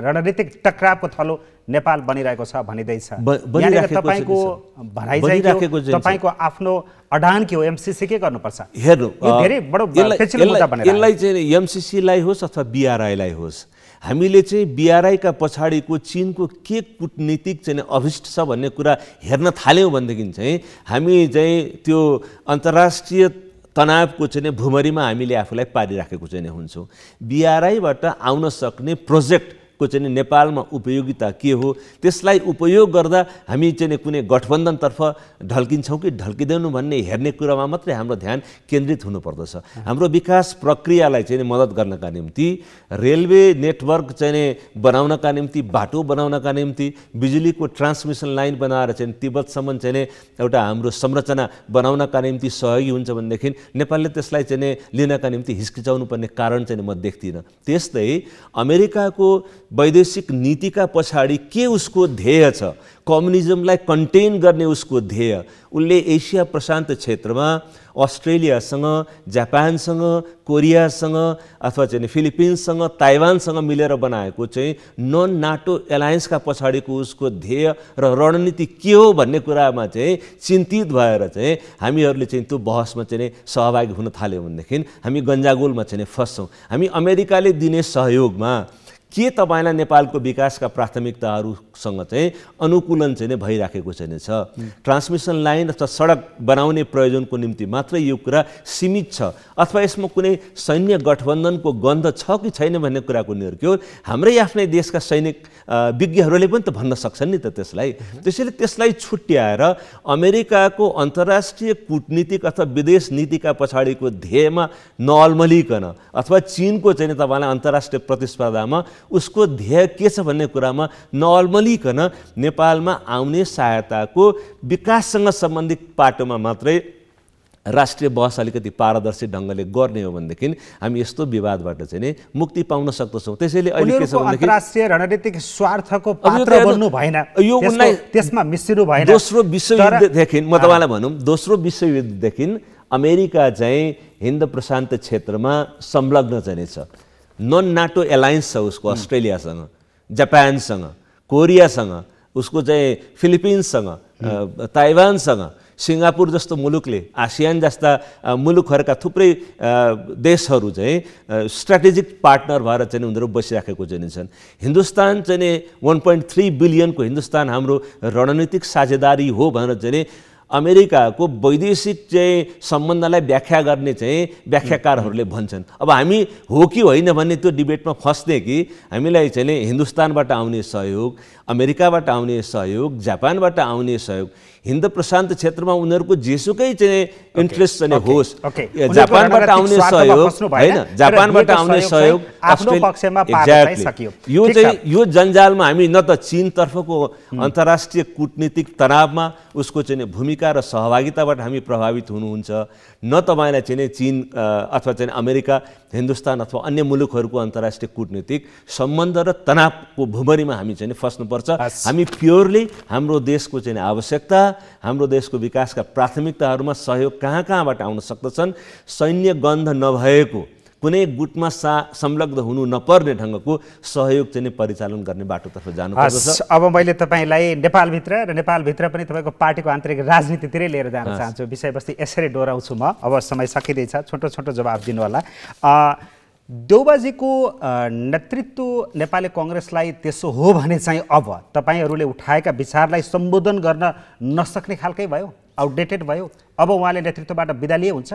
रणनीतिक टकरावको थलो नेपाल बनिरहेको छ भनिँदैछ। तपाईँको भनाइ चाहिँ तपाईँको आफ्नो अडान के हो, एमसीसी के गर्नुपर्छ? हेर्नु, धेरै बडो पेचिलो मुद्दा बनेर यसलाई चाहिँ एमसीसीलाई होस् अथवा बीआरआईलाई होस्, हामीले चाहिँ बीआरआईका पछाडिको चीनको के कूटनीतिक चाहिँ अभिष्ट छ भन्ने कुरा हेर्न थाल्यौँ भनेदेखि चाहिँ हामी चाहिँ त्यो अन्तर्राष्ट्रिय तनावको चाहिँ भुमरीमा हामीले आफूलाई पारिराखेको चाहिँ हुन्छौँ। बीआरआईबाट आउन सक्ने प्रोजेक्ट को चाहिँ नेपालमा उपयोगिता के हो, त्यसलाई उपयोग गर्दा हामी चाहिँ कुनै गठबन्धनतर्फ ढल्किन्छौँ कि ढल्किँदैनौँ भन्ने हेर्ने कुरामा मात्रै हाम्रो ध्यान केन्द्रित हुनुपर्दछ। हाम्रो विकास प्रक्रियालाई चाहिँ मद्दत गर्नका निम्ति, रेलवे नेटवर्क चाहिँ बनाउनका निम्ति, बाटो बनाउनका निम्ति, बिजुलीको ट्रान्समिसन लाइन बनाएर चाहिँ तिब्बतसम्म चाहिँ एउटा हाम्रो संरचना बनाउनका निम्ति सहयोगी हुन्छ भनेदेखि नेपालले त्यसलाई चाहिँ लिनका निम्ति हिचकिचाउनु पर्ने कारण चाहिँ म देख्दिनँ। त्यस्तै अमेरिकाको वैदेशिक नीतिका पछाडि के उसको ध्येय छ, कम्युनिजमलाई कन्टेन गर्ने उसको ध्येय, उसले एसिया प्रशान्त क्षेत्रमा अस्ट्रेलियासँग, जापानसँग, कोरियासँग अथवा चाहिँ फिलिपिन्ससँग, ताइवानसँग मिलेर बनाएको चाहिँ नन नाटो एलायन्सका पछाडिको उसको ध्येय र रणनीति के हो भन्ने कुरामा चाहिँ चिन्तित भएर चाहिँ हामीहरूले चाहिँ त्यो बहसमा चाहिँ सहभागी हुन थाल्यौँ भनेदेखि हामी गन्जागोलमा चाहिँ फस्छौँ। हामी अमेरिकाले दिने सहयोगमा के तपाईँलाई नेपालको विकासका प्राथमिकताहरूसँग चाहिँ अनुकूलन चाहिँ भइराखेको छैन छ। ट्रान्समिसन लाइन अथवा सडक बनाउने प्रयोजनको निम्ति मात्रै यो कुरा सीमित छ अथवा यसमा कुनै सैन्य गठबन्धनको गन्ध छ कि छैन भन्ने कुराको निर्क्यो हाम्रै आफ्नै देशका सैनिक विज्ञहरूले पनि त भन्न सक्छन् नि त त्यसलाई। त्यसैले त्यसलाई छुट्याएर अमेरिकाको अन्तर्राष्ट्रिय कूटनीतिक अथवा विदेश नीतिका पछाडिको ध्येयमा नअल्मलिकन अथवा चीनको चाहिँ तपाईँलाई अन्तर्राष्ट्रिय प्रतिस्पर्धामा उसको ध्येय के छ भन्ने कुरामा नअल्मलिकन नेपालमा आउने सहायताको विकाससँग सम्बन्धित पाटोमा मात्रै राष्ट्रिय बहस अलिकति पारदर्शी ढङ्गले गर्ने हो भनेदेखि हामी यस्तो विवादबाट चाहिँ नि मुक्ति पाउन सक्दछौँ। त्यसैले अहिले के छ भनेदेखि अन्तर्राष्ट्रिय रणनीतिक स्वार्थको पात्र बन्नु भएन, यो त्यसमा मिसिनु भएन। दोस्रो विश्वयुद्धदेखि म तपाईँलाई भनौँ, दोस्रो विश्वयुद्धदेखि अमेरिका चाहिँ हिन्द प्रशान्त क्षेत्रमा संलग्न चाहिँ छ। नन नाटो एलायन्स छ उसको अस्ट्रेलियासँग, जापानसँग, कोरियासँग, उसको चाहिँ फिलिपिन्ससँग, ताइवानसँग, सिङ्गापुर जस्तो मुलुकले आसियान जस्ता मुलुकहरूका थुप्रै देशहरू चाहिँ स्ट्राटेजिक पार्टनर भएर चाहिँ उनीहरू बसिराखेको चाहिँ छन्। हिन्दुस्तान चाहिँ 1.3 बिलियनको हिन्दुस्तान हाम्रो रणनीतिक साझेदारी हो भनेर चाहिँ अमेरिकाको वैदेशिक चाहिँ सम्बन्धलाई व्याख्या गर्ने चाहिँ व्याख्याकारहरूले भन्छन्। अब हामी हो कि होइन भन्ने त्यो डिबेटमा फस्ने कि हामीलाई चाहिँ हिन्दुस्तानबाट आउने सहयोग, अमेरिकाबाट आउने सहयोग, जापानबाट आउने सहयोग, हिन्द प्रशान्त क्षेत्रमा उनीहरूको जेसुकै चाहिँ इन्ट्रेस्ट चाहिँ होस्, जापानबाट आउने सहयोग होइन, जापानबाट आउने सहयोग एक्ज्याक्टली यो जन्जालमा हामी न त चीनतर्फको अन्तर्राष्ट्रिय कूटनीतिक तनावमा उसको चाहिँ भूमिका र सहभागिताबाट हामी प्रभावित हुनुहुन्छ, न तपाईँलाई चाहिँ चीन अथवा चाहिँ अमेरिका, हिन्दुस्तान अथवा अन्य मुलुकहरूको अन्तर्राष्ट्रिय कूटनीतिक सम्बन्ध र तनावको भुमरीमा हामी चाहिँ फस्नुपर्छ। हामी प्योरली हाम्रो देशको चाहिँ आवश्यकता, हाम्रो देशको विकासका प्राथमिकताहरूमा सहयोग कहाँ कहाँबाट आउन सक्दछन्, सैन्य गन्ध नभएको कुनै गुटमा संलग्न हुनु नपर्ने ढङ्गको सहयोग चाहिँ परिचालन गर्ने बाटोतर्फ जानुपर्छ। अब मैले तपाईँलाई नेपालभित्र र नेपालभित्र पनि तपाईँको पार्टीको आन्तरिक राजनीतितिरै लिएर जान चाहन्छु। विषयवस्तु यसरी डोराउँछु म, अब समय सकिँदैछ, छोटो छोटो जवाब दिनु होला। देउबाजीको नेतृत्व नेपाली कङ्ग्रेसलाई त्यसो हो भने चाहिँ अब तपाईँहरूले उठाएका विचारलाई सम्बोधन गर्न नसक्ने खालकै भयो, आउटडेटेड भयो, अब उहाँले नेतृत्वबाट बिदा लिए हुन्छ?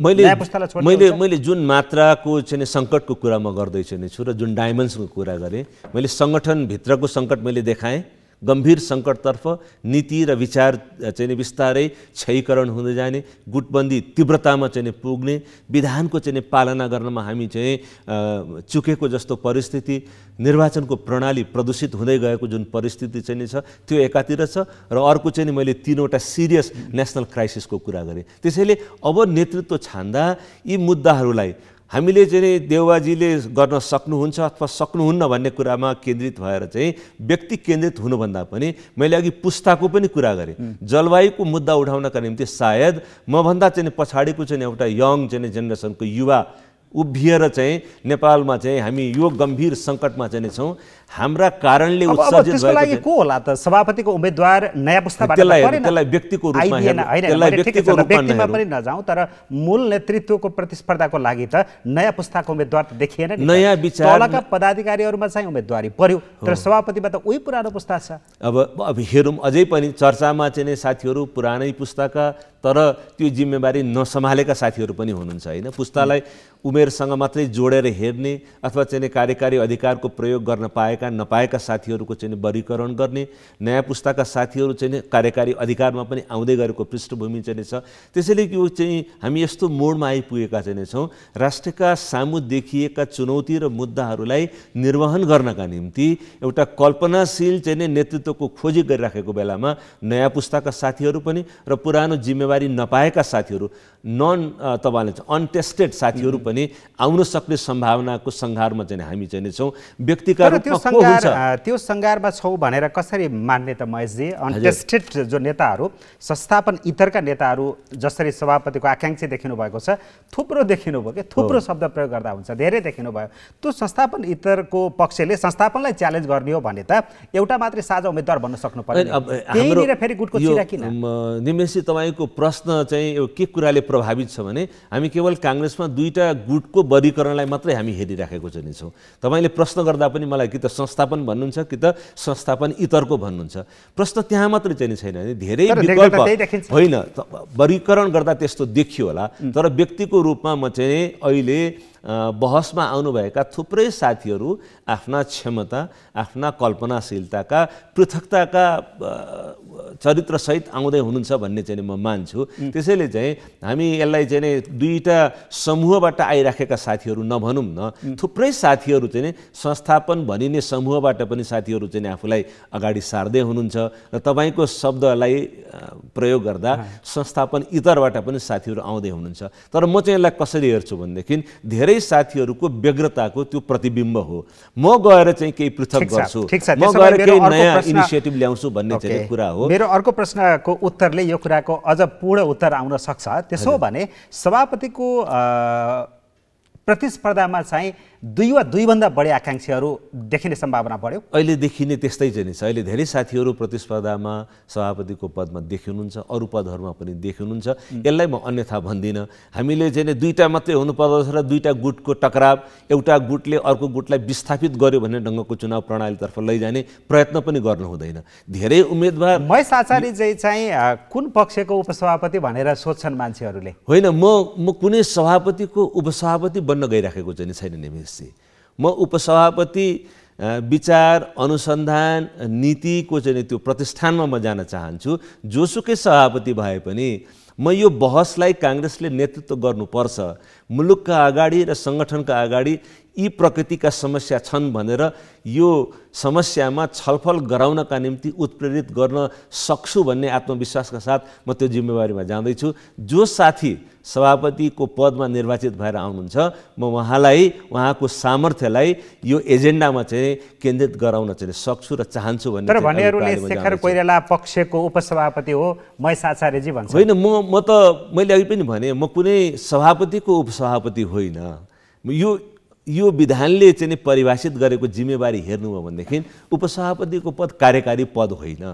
मैले जुन मात्राको चाहिँ सङ्कटको कुरा म गर्दैछु नै छु र जुन डाइमेन्सनको कुरा गरेँ, मैले सङ्गठनभित्रको सङ्कट मैले देखाएँ, गम्भीर सङ्कटतर्फ नीति र विचार चाहिँ बिस्तारै क्षयीकरण हुँदै जाने, गुटबन्दी तीव्रतामा चाहिँ पुग्ने, विधानको चाहिँ पालना गर्नमा हामी चाहिँ चुकेको जस्तो परिस्थिति, निर्वाचनको प्रणाली प्रदूषित हुँदै गएको जुन परिस्थिति चाहिँ छ त्यो एकातिर छ, र अर्को चाहिँ मैले 3वटा सिरियस नेसनल क्राइसिसको कुरा गरेँ। त्यसैले अब नेतृत्व छान्दा यी मुद्दाहरूलाई हामीले चाहिँ देउबाजीले गर्न सक्नुहुन्छ अथवा सक्नुहुन्न भन्ने कुरामा केन्द्रित भएर चाहिँ व्यक्ति केन्द्रित हुनुभन्दा पनि मैले अघि पुस्ताको पनि कुरा गरेँ। जलवायुको मुद्दा उठाउनका निम्ति सायद मभन्दा चाहिँ पछाडिको चाहिँ एउटा यङ चाहिँ जेनेरेसनको युवा उभिएर चाहिँ नेपालमा चाहिँ हामी यो गम्भीर सङ्कटमा चाहिँ छौँ। हाम्रा कारणले उत्सर्जित भएको लागि को होला त? सभापतिको उम्मेदवार नयाँ पुस्ताबाट त्यसलाई व्यक्तिको रूपमा व्यक्तिमा पनि नजाउँ, तर मूल नेतृत्वको प्रतिस्पर्धाको लागि त नयाँ पुस्ताको उम्मेदवार त देखिएन नि। नयाँ विचार तलका पदाधिकारीहरूमा चाहिँ उम्मेदवारी पर्यो, तर सभापतिमा त उही पुरानो पुस्ता छ। अब हेरौँ, अझै पनि चर्चामा चाहिँ साथीहरू पुरानै पुस्ताका तर त्यो जिम्मेवारी नसम्हालेका साथीहरू पनि हुनुहुन्छ होइन। पुस्तालाई उमेरसँग मात्रै जोडेर हेर्ने अथवा चाहिँ कार्यकारी अधिकारको प्रयोग गर्न पाएका नपाएका साथीहरूको चाहिँ वर्गीकरण गर्ने, नयाँ पुस्ताका साथीहरू चाहिँ कार्यकारी अधिकारमा पनि आउँदै गरेको पृष्ठभूमि चाहिँ छ। त्यसैले यो चाहिँ हामी यस्तो मोडमा आइपुगेका चाहिँ छौँ, राष्ट्रका सामु देखिएका चुनौती र मुद्दाहरूलाई निर्वहन गर्नका निम्ति एउटा कल्पनाशील चाहिँ नेतृत्वको खोजी गरिराखेको बेलामा नयाँ पुस्ताका साथीहरू पनि र पुरानो जिम्मेवारी नपाएका साथीहरू, तपाईँले अनटेस्टेड साथीहरू पनि आउन सक्ने सम्भावनाको सङ्घारमा चाहिँ हामी चाहिँ छौँ। व्यक्तिका रूपमा त्यो सङ्घारमा छौँ भनेर कसरी मान्ने त महेशजी? अनटेस्टेड जो नेताहरू, संस्थापन इतरका नेताहरू जसरी सभापतिको आकाङ्क्षी देखिनु भएको छ, थुप्रो देखिनु भयो कि थुप्रो शब्द प्रयोग गर्दा हुन्छ, धेरै देखिनु भयो। त्यो संस्थापन इतरको पक्षले संस्थापनलाई च्यालेन्ज गर्ने हो भने त एउटा मात्रै साझा उम्मेदवार बन्न सक्नु पर्यो। त्यहीँनिर फेरि गुटको चिरा किन? निमेशजी, तपाईँको प्रश्न चाहिँ के कुराले प्रभावित छ भने हामी केवल काङ्ग्रेसमा 2टा गुटको वर्गीकरणलाई मात्रै हामी हेरिराखेको चाहिँ छौँ। तपाईँले प्रश्न गर्दा पनि मलाई कि त संस्थापन भन्नुहुन्छ कि त संस्थापन इतरको भन्नुहुन्छ। प्रश्न त्यहाँ मात्रै चाहिँ छैन, धेरै विकल्प होइन। वर्गीकरण गर्दा त्यस्तो देखियो होला, तर व्यक्तिको रूपमा म चाहिँ अहिले बहसमा आउनुभएका थुप्रै साथीहरू आफ्ना क्षमता, आफ्ना कल्पनाशीलताका, पृथकताका चरित्रसहित आउँदै हुनुहुन्छ भन्ने चाहिँ म मान्छु। त्यसैले चाहिँ हामी यसलाई चाहिँ 2टा समूहबाट आइराखेका साथीहरू नभनौँ न, थुप्रै साथीहरू चाहिँ संस्थापन भनिने समूहबाट पनि साथीहरू चाहिँ आफूलाई अगाडि सार्दै हुनुहुन्छ र तपाईँको शब्दलाई प्रयोग गर्दा संस्थापन इतरबाट पनि साथीहरू आउँदै हुनुहुन्छ। तर म चाहिँ यसलाई कसरी हेर्छु भनेदेखि धेरै साथीहरूको व्यग्रताको त्यो प्रतिबिम्ब हो। म गएर चाहिँ केही पृथक गर्छु, म गएर केही नयाँ इनिसिएटिभ ल्याउँछु भन्ने चाहिँ कुरा हो। मेरो अर्को प्रश्नको उत्तरले यो कुराको अझ पूर्ण उत्तर आउन सक्छ। त्यसो भने सभापतिको प्रतिस्पर्धामा चाहिँ दुई वा दुईभन्दा बढी आकाङ्क्षीहरू देखिने सम्भावना बढ्यो? अहिले देखिने त्यस्तै चाहिँ छ। अहिले धेरै साथीहरू प्रतिस्पर्धामा सभापतिको पदमा देखिनुहुन्छ, अरू पदहरूमा पनि देखिनुहुन्छ। यसलाई म अन्यथा भन्दिनँ। हामीले चाहिँ दुईटा मात्रै हुनुपर्दछ र दुईटा गुटको टकराव, एउटा गुटले अर्को गुटलाई विस्थापित गर्यो भन्ने ढङ्गको चुनाव प्रणालीतर्फ लैजाने प्रयत्न पनि गर्नु हुँदैन। धेरै उम्मेदवार महेश आचार्यजी चाहिँ कुन पक्षको उपसभापति भनेर सोध्छन् मान्छेहरूले? होइन, म कुनै सभापतिको उपसभापति बन्न गइराखेको चाहिँ छैन निमेशजी। म उपसभापति विचार अनुसन्धान नीतिको चाहिँ त्यो प्रतिष्ठानमा म जान चाहन्छु। जोसुकै सभापति भए पनि म यो बहसलाई काङ्ग्रेसले नेतृत्व गर्नुपर्छ, मुलुकका अगाडि र सङ्गठनका अगाडि यी प्रकृतिका समस्या छन् भनेर यो समस्यामा छलफल गराउनका निम्ति उत्प्रेरित गर्न सक्छु भन्ने आत्मविश्वासका साथ म त्यो जिम्मेवारीमा जाँदैछु। जो साथी सभापतिको पदमा निर्वाचित भएर आउनुहुन्छ, म उहाँलाई उहाँको सामर्थ्यलाई यो एजेन्डामा चाहिँ केन्द्रित गराउन चाहिँ सक्छु र चाहन्छु भन्ने। तर भन्नेहरूले शेखर कोइराला पक्षको उपसभापति हो महेश आचार्यजी भन्छ। होइन, मैले अघि पनि भने म कुनै सभापतिको उपसभापति होइन। यो विधानले चाहिँ परिभाषित गरेको जिम्मेवारी हेर्नु हो भनेदेखि उपसभापतिको पद कार्यकारी पद होइन।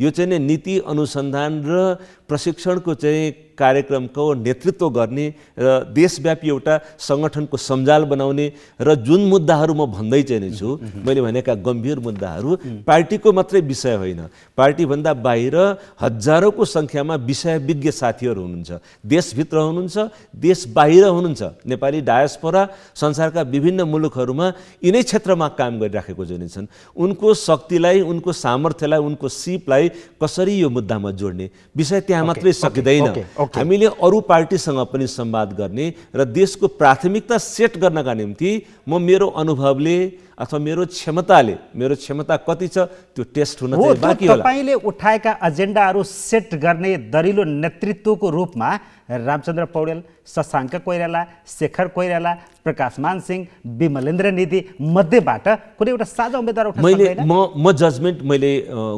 यो चाहिँ नीति अनुसन्धान र प्रशिक्षणको चाहिँ कार्यक्रमको नेतृत्व गर्ने र देशव्यापी एउटा सङ्गठनको सञ्जाल बनाउने र जुन मुद्दाहरू म भन्दै चाहिँ छु, मैले भनेका गम्भीर मुद्दाहरू पार्टीको मात्रै विषय होइन, पार्टीभन्दा बाहिर हजारौँको सङ्ख्यामा विषयविज्ञ साथीहरू हुनुहुन्छ, देशभित्र हुनुहुन्छ, देश बाहिर हुनुहुन्छ। नेपाली डायस्पोरा संसारका विभिन्न मुलुकहरूमा यिनै क्षेत्रमा काम गरिराखेको चाहिँ छन्। उनको शक्तिलाई, उनको सामर्थ्यलाई, उनको सिपलाई कसरी यो मुद्दामा जोड्ने विषय त्यहाँ मात्रै सकिँदैन। हामीले अरू पार्टीसँग पनि संवाद गर्ने र देशको प्राथमिकता सेट गर्नका निम्ति म मेरो अनुभवले अथवा मेरो क्षमता कति छ त्यो टेस्ट हुन चाहिँ बाँकी होला। तपाईले उठाएका एजेन्डाहरू सेट गर्ने दरिलो नेतृत्वको रूपमा रामचन्द्र पौडेल, शशाङ्क कोइराला, शेखर कोइराला, प्रकाशमान सिंह, विमलेन्द्र निधि मध्येबाट कुनै एउटा साझा उम्मेदवार उठाउन सक्दैन? म जजमेन्ट मैले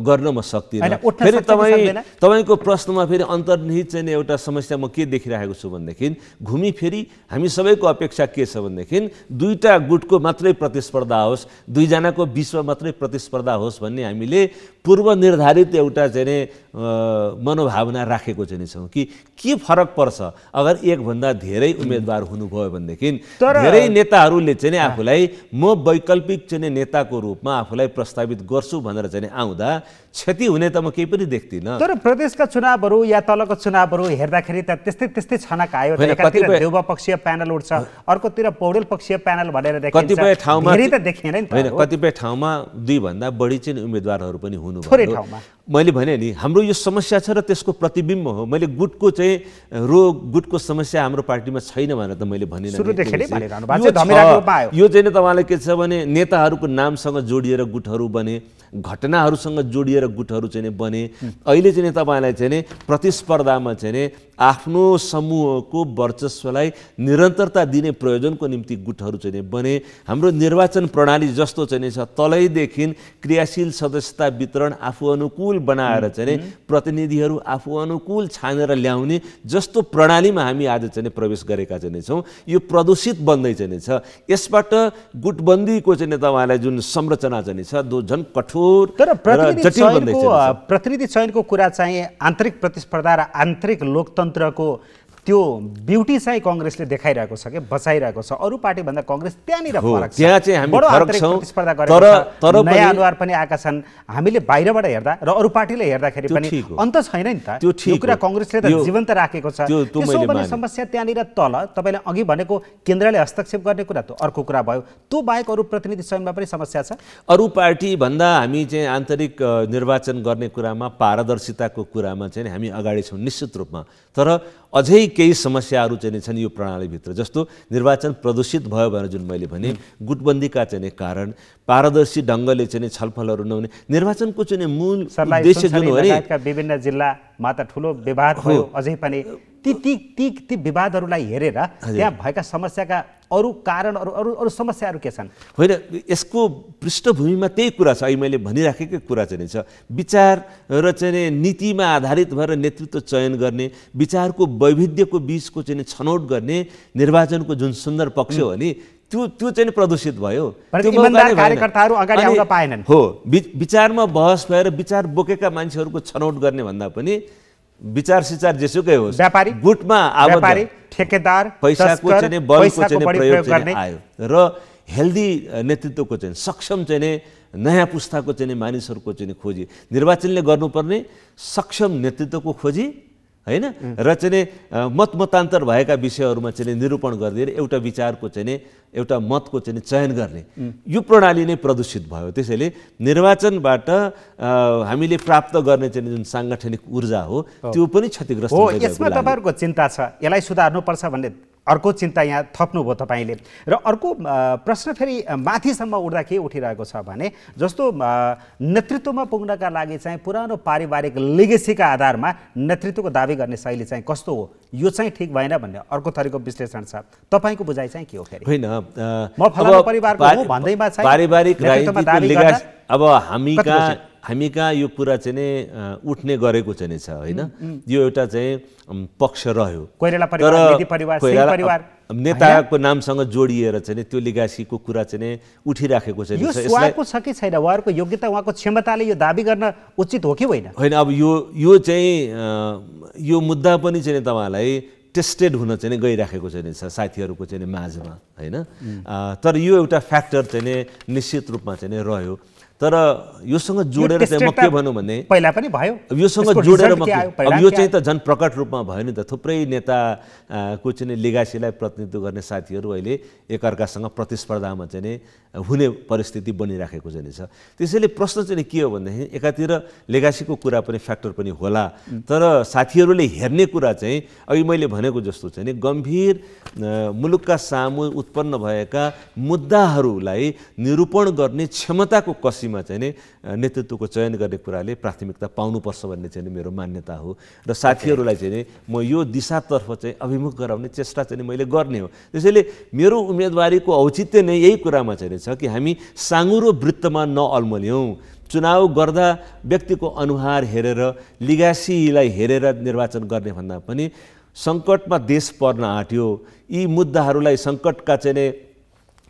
गर्न म सक्दिनँ। फेरि तपाईँको प्रश्नमा फेरि अन्तर्निहित चाहिँ एउटा समस्या म के देखिरहेको छु भनेदेखि घुमिफेरि हामी सबैको अपेक्षा के छ भनेदेखि दुईटा गुटको मात्रै प्रतिस्पर्धा होस्, दुईजनाको बिचमा मात्रै प्रतिस्पर्धा होस् भन्ने हामीले पूर्व निर्धारित एउटा चाहिँ मनोभावना राखेको चाहिँ छौँ कि के फरक पर्छ अगर एकभन्दा धेरै उम्मेदवार हुनुभयो भनेदेखि। धेरै नेताहरूले चाहिँ आफूलाई म वैकल्पिक चाहिँ नेताको रूपमा आफूलाई प्रस्तावित गर्छु भनेर चाहिँ आउँदा क्षति हुने त म केही पनि देख्दिनँ। तर प्रदेशका चुनावहरू या तलको चुनावहरू हेर्दाखेरि त त्यस्तै छनक आयो। एकातिर देउबा पक्षीय प्यानल उठ्छ, अर्कोतिर पौडेल पक्षीय प्यानल भनेर देखिन्छ। कतिपय ठाउँमा धेरै त देखिएन नि त। होइन, कतिपय ठाउँमा दुईभन्दा बढी चाहिँ उम्मेदवारहरू पनि हुनुभयो। मैले भने नि हाम्रो यो समस्या छ र त्यसको प्रतिबिम्ब हो। मैले गुटको चाहिँ गुटको समस्या हाम्रो पार्टीमा छैन भनेर त मैले भनिनँ। यो चाहिँ तपाईँलाई के छ भने नेताहरूको नामसँग जोडिएर गुटहरू बने, घटनाहरूसँग जोडिएर गुटहरू चाहिँ बने। अहिले चाहिँ तपाईँलाई चाहिँ प्रतिस्पर्धामा चाहिँ आफ्नो समूहको वर्चस्वलाई निरन्तरता दिने प्रयोजनको निम्ति गुटहरू चाहिँ बने। हाम्रो निर्वाचन प्रणाली जस्तो चाहिँ छ तलैदेखि क्रियाशील सदस्यता वितरण आफू अनुकूल बनाएर चाहिँ प्रतिनिधिहरू आफू अनुकूल छानेर ल्याउने जस्तो प्रणालीमा हामी आज चाहिँ प्रवेश गरेका चाहिँ छौँ। यो प्रदूषित बन्दै चाहिँ छ। यसबाट गुटबन्दीको चाहिँ तपाईँलाई जुन संरचना चाहिँ छ त्यो झन् कठोर र जटिल बन्दै छ। प्रतिनिधि चयनको कुरा चाहिँ आन्तरिक प्रतिस्पर्धा र आन्तरिक लोकतन्त्रको त्यो ब्युटी चाहिँ कांग्रेसले देखाइरहेको छ के बचाइरहेको छ। अरु पार्टी भन्दा कांग्रेस त्यहाँनिर फरक छ। त्यहाँ चाहिँ हामी फरक छौं। प्रतिस्पर्धा गरेको छ। नयाँ अनुहार पनि आएका छन्। हामीले बाहिरबाट हेर्दा र अरु पार्टीले हेर्दाखेरि पनि अन्त छैन नि त। यो कुरा कांग्रेसले त जीवन्त राखेको छ। त्यसो भने समस्या त्यहाँनिर तल तपाईले अघि भनेको केन्द्रले हस्तक्षेप गर्ने कुरा त अर्को कुरा भयो। त्यो बाहेक अरु प्रतिनिधि चयनमा पनि समस्या छ। अरु पार्टी भन्दा हामी चाहिँ आन्तरिक निर्वाचन गर्ने कुरामा पारदर्शिताको कुरामा चाहिँ हामी अगाडि छौं निश्चित रूपमा। तर अझै केही समस्याहरू चाहिँ छन् यो प्रणालीभित्र। जस्तो निर्वाचन प्रदूषित भयो भनेर जुन मैले भने गुटबन्दीका चाहिँ कारण पारदर्शी ढङ्गले चाहिँ छलफलहरू नहुने निर्वाचनको चाहिँ मूल उद्देश्य जुन हो नि विभिन्न जिल्लामा त ठुलो विवाद भयो। अझै पनि ती विवादहरूलाई हेरेर त्यहाँ भएका समस्याका अरू कारणहरू अरू समस्याहरू के छन्? होइन, यसको पृष्ठभूमिमा त्यही कुरा छ, अहिले मैले भनिराखेकै कुरा चाहिँ छ। विचार र चाहिँ नीतिमा आधारित भएर नेतृत्व चयन गर्ने, विचारको वैविध्यको बीचको चाहिँ छनौट गर्ने निर्वाचनको जुन सुन्दर पक्ष हो नि, त्यो चाहिँ प्रदूषित भयो। कार्यकर्ताहरू अगाडि आउन पाएनन्। हो, विचारमा बहस भएर विचार बोकेका मान्छेहरूको छनौट गर्ने भन्दा पनि विचार सिचार जेसुकै होस्, व्यापारी गुटमा व्यापारी, ठेकेदार, पैसाको चाहिँ बलको चाहिँ प्रयोग चाहिँ आयो र हेल्दी नेतृत्वको चाहिँ सक्षम चाहिँ नयाँ पुस्ताको चाहिँ मानिसहरूको चाहिँ खोजी, निर्वाचनले गर्नुपर्ने सक्षम नेतृत्वको खोजी हैन, र चाहिँ मतमतान्तर भएका विषयहरूमा चाहिँ निरूपण गरिदिएर एउटा विचारको चाहिँ एउटा मतको चाहिँ चयन गर्ने, यो प्रणाली नै प्रदूषित भयो। त्यसैले निर्वाचनबाट हामीले प्राप्त गर्ने चाहिँ जुन साङ्गठनिक ऊर्जा हो त्यो पनि क्षतिग्रस्त हो। यसमा तपाईँहरूको चिन्ता छ, यसलाई सुधार्नुपर्छ भन्ने अर्को चिन्ता यहाँ थप्नुभयो तपाईँले। र अर्को प्रश्न फेरि माथिसम्म उठ्दा के उठिरहेको छ भने, जस्तो नेतृत्वमा पुग्नका लागि चाहिँ पुरानो पारिवारिक लिगेसीका आधारमा नेतृत्वको दावी गर्ने शैली चाहिँ कस्तो हो, यो चाहिँ ठिक भएन भन्ने अर्को थरीको विश्लेषण छ। तपाईँको बुझाइ चाहिँ के हो? फेरि होइन, म फलानु परिवारको हुँ भन्दैमा चाहिँ पारिवारिक राजनीतिको लिगास अब हामी कहाँ यो कुरा चाहिँ नि उठ्ने गरेको चाहिँ छ होइन, यो एउटा चाहिँ पक्ष रह्यो। कोइराला परिवार, निधि परिवार, सिंह परिवार नेताको नामसँग जोडिएर चाहिँ त्यो लिगासीको कुरा चाहिँ उठिराखेको चाहिँ यो स्वाको छ कि छैन? उहाँहरूको योग्यता, उहाँको क्षमताले यो दाबी गर्न उचित हो कि होइन? होइन, अब यो चाहिँ यो मुद्दा पनि चाहिँ तपाईँलाई टेस्टेड हुन चाहिँ गइराखेको चाहिँ छ साथीहरूको चाहिँ माझमा होइन। तर यो एउटा फ्याक्टर चाहिँ निश्चित रूपमा चाहिँ रह्यो। तर योसँग जोडेर चाहिँ म के भनौँ भने पहिला पनि भयो, योसँग जोडेर म अब यो चाहिँ त झन् प्रकट रूपमा भयो नि त। थुप्रै नेताको चाहिँ लिगासीलाई प्रतिनिधित्व गर्ने साथीहरू अहिले एकअर्कासँग प्रतिस्पर्धामा चाहिँ हुने परिस्थिति बनिराखेको चाहिँ छ। त्यसैले प्रश्न चाहिँ के हो भनेदेखि एकातिर लेगासीको कुरा पनि फ्याक्टर पनि होला, तर साथीहरूले हेर्ने कुरा चाहिँ अघि मैले भनेको जस्तो चाहिँ गम्भीर मुलुकका सामु उत्पन्न भएका मुद्दाहरूलाई निरूपण गर्ने क्षमताको कसीमा चाहिँ नेतृत्वको चयन गर्ने कुराले प्राथमिकता पाउनुपर्छ भन्ने चाहिँ मेरो मान्यता हो। र साथीहरूलाई चाहिँ म यो दिशातर्फ चाहिँ अभिमुख गराउने चेष्टा चाहिँ मैले गर्ने हो। त्यसैले मेरो उम्मेदवारीको औचित्य नै यही कुरामा चाहिँ छ कि हामी साँगुरो वृत्तमा नअल्मलियौँ। चुनाव गर्दा व्यक्तिको अनुहार हेरेर लिगासीलाई हेरेर निर्वाचन गर्ने भन्दा पनि सङ्कटमा देश पर्न आँट्यो, यी मुद्दाहरूलाई सङ्कटका चाहिँ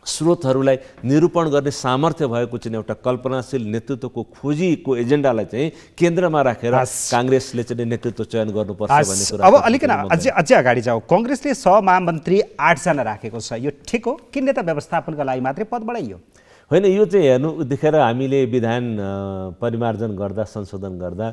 स्रोतहरूलाई निरूपण गर्ने सामर्थ्य भएको चाहिँ एउटा कल्पनाशील नेतृत्वको खोजीको एजेन्डालाई चाहिँ केन्द्रमा राखेर काङ्ग्रेसले चाहिँ नेतृत्व चयन गर्नुपर्छ भन्ने कुरा। अब अलिकन अझै अगाडि जाऊ। काङ्ग्रेसले सहमहामन्त्री 8 जना राखेको छ, यो ठिक हो कि नेता व्यवस्थापनको लागि मात्रै पद बढाइयो? होइन, यो चाहिँ हेर्नु देखेर हामीले विधान परिमार्जन गर्दा संशोधन गर्दा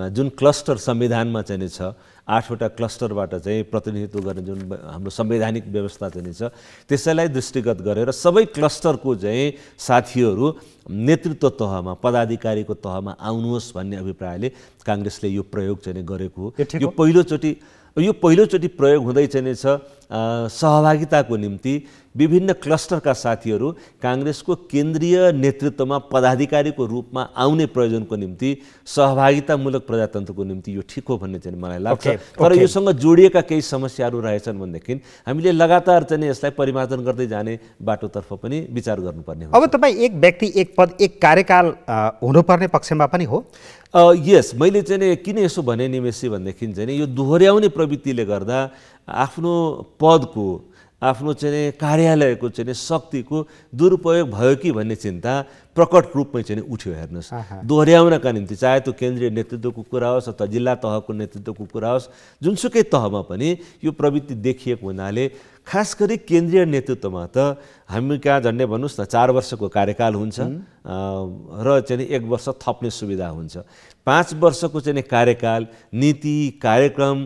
जुन क्लस्टर संविधानमा चाहिँ छ 8वटा क्लस्टरबाट चाहिँ प्रतिनिधित्व गर्ने जुन हाम्रो संवैधानिक व्यवस्था चाहिँ छ त्यसैलाई दृष्टिगत गरेर सबै क्लस्टरको चाहिँ साथीहरू नेतृत्व तहमा पदाधिकारीको तहमा आउनुहोस् भन्ने अभिप्रायले काङ्ग्रेसले यो प्रयोग चाहिँ गरेको हो। यो पहिलोचोटि प्रयोग हुँदै चाहिँ छ सहभागिताको निम्ति विभिन्न क्लस्टरका साथीहरू काङ्ग्रेसको केन्द्रीय नेतृत्वमा पदाधिकारीको रूपमा आउने प्रयोजनको निम्ति सहभागितामूलक प्रजातन्त्रको निम्ति यो ठिक हो भन्ने चाहिँ मलाई लाग्छ। तर योसँग जोडिएका केही समस्याहरू रहेछन् भनेदेखि हामीले लगातार चाहिँ यसलाई परिमार्जन गर्दै जाने बाटोतर्फ पनि विचार गर्नुपर्ने हो। अब तपाईँ एक व्यक्ति एक पद एक कार्यकाल हुनुपर्ने पक्षमा पनि हो? यस, मैले चाहिँ किन यसो भने निमेषी भनेदेखि चाहिँ यो दोहोर्याउने प्रवृत्तिले गर्दा आफ्नो पदको आफ्नो चाहिँ कार्यालयको चाहिँ शक्तिको दुरुपयोग भयो कि भन्ने चिन्ता प्रकट रूपमै चाहिँ उठ्यो। हेर्नुहोस्, दोहोर्याउनका निम्ति चाहे त्यो केन्द्रीय नेतृत्वको कुरा होस् अथवा जिल्ला तहको नेतृत्वको कुरा होस्, जुनसुकै तहमा पनि यो प्रवृत्ति देखिएको हुनाले खास गरी केन्द्रीय नेतृत्वमा त हामी कहाँ झन्डै भन्नुहोस् न 4 वर्षको कार्यकाल हुन्छ र चाहिँ 1 वर्ष थप्ने सुविधा हुन्छ। 5 वर्षको चाहिँ कार्यकाल नीति कार्यक्रम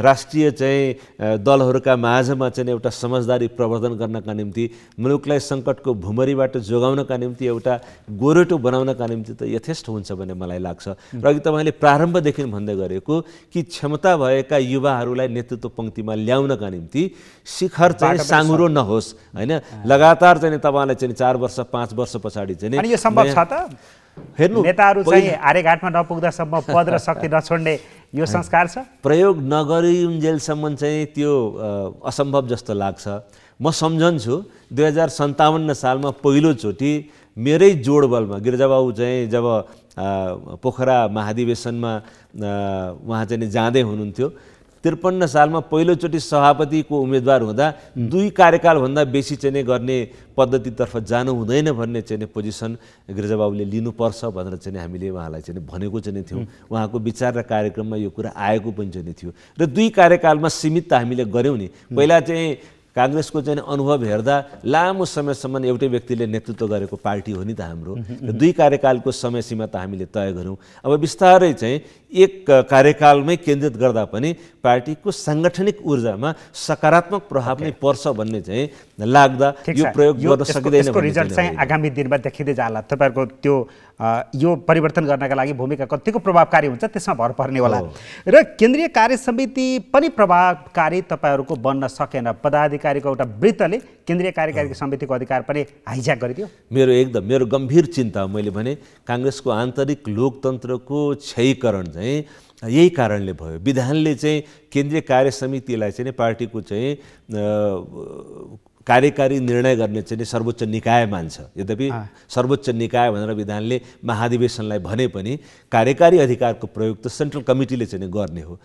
राष्ट्रिय चाहिँ दलहरूका माझमा चाहिँ एउटा समझदारी प्रवर्धन गर्नका निम्ति मुलुकलाई सङ्कटको भुमरीबाट जोगाउनका निम्ति एउटा गोरेटो बनाउनका निम्ति त यथेष्ट हुन्छ भन्ने मलाई लाग्छ। र अघि तपाईँले प्रारम्भदेखि भन्दै गरेको कि क्षमता भएका युवाहरूलाई नेतृत्व पङ्क्तिमा ल्याउनका निम्ति शिखर चाहिँ साँगुरो नहोस् होइन, लगातार चाहिँ तपाईँलाई चाहिँ 4 वर्ष 5 वर्ष पछाडि चाहिँ यो सम्भव छ त? हेर्नु, नेताहरू चाहिँ आर्यघाटमा नपुग्दासम्म पद र शक्ति नछोड्ने यो संस्कार छ? प्रयोग नगरिन्जेलसम्म चाहिँ त्यो असम्भव जस्तो लाग्छ। म सम्झन्छु 2057 सालमा पहिलोचोटि मेरै जोडबलमा गिरिजाबाबु चाहिँ जब पोखरा महाधिवेशनमा उहाँ चाहिँ जाँदै हुनुहुन्थ्यो 53 सालमा पहिलोचोटि सभापतिको उम्मेदवार हुँदा 2 कार्यकालभन्दा बेसी चाहिँ गर्ने पद्धतितर्फ जानु हुँदैन भन्ने चाहिँ पोजिसन गिरिजाबाबुले लिनुपर्छ भनेर चाहिँ हामीले उहाँलाई चाहिँ भनेको चाहिँ थियौँ। उहाँको विचार र कार्यक्रममा यो कुरा आएको पनि चाहिँ थियो र 2 कार्यकालमा सीमित त हामीले गऱ्यौँ नि। पहिला चाहिँ काङ्ग्रेसको चाहिँ अनुभव हेर्दा लामो समयसम्म एउटै व्यक्तिले नेतृत्व गरेको पार्टी हो नि त हाम्रो, र 2 कार्यकालको समय सीमा त हामीले तय गऱ्यौँ। अब बिस्तारै चाहिँ एक कार्यकालमै केन्द्रित गर्दा पनि पार्टीको साङ्गठनिक ऊर्जामा सकारात्मक प्रभाव नै पर्छ भन्ने चाहिँ लाग्दा यो प्रयोग गर्न सकिँदैन। यसको रिजल्ट चाहिँ आगामी दिनमा देखिँदै जाला। तपाईँहरूको त्यो यो परिवर्तन गर्नका लागि भूमिका कतिको प्रभावकारी हुन्छ त्यसमा भर पर्ने होला। र केन्द्रीय कार्य समिति पनि प्रभावकारी तपाईँहरूको बन्न सकेन। पदाधिकारीको एउटा वृत्तले केन्द्रीय कार्यकारी समितिको अधिकार पनि हाइज्याक गरिदियो। मेरो गम्भीर चिन्ता, मैले भने काङ्ग्रेसको आन्तरिक लोकतन्त्रको क्षयीकरण चाहिँ यही कारणले भयो। विधानले चाहिँ केन्द्रीय कार्य समितिलाई चाहिँ पार्टीको चाहिँ कार्यकारी निर्णय गर्ने चाहिँ सर्वोच्च निकाय मान्छ। यद्यपि सर्वोच्च निकाय भनेर विधानले महाधिवेशनलाई भने पनि कार्यकारी अधिकारको प्रयोग त सेन्ट्रल कमिटीले चाहिँ गर्ने हो।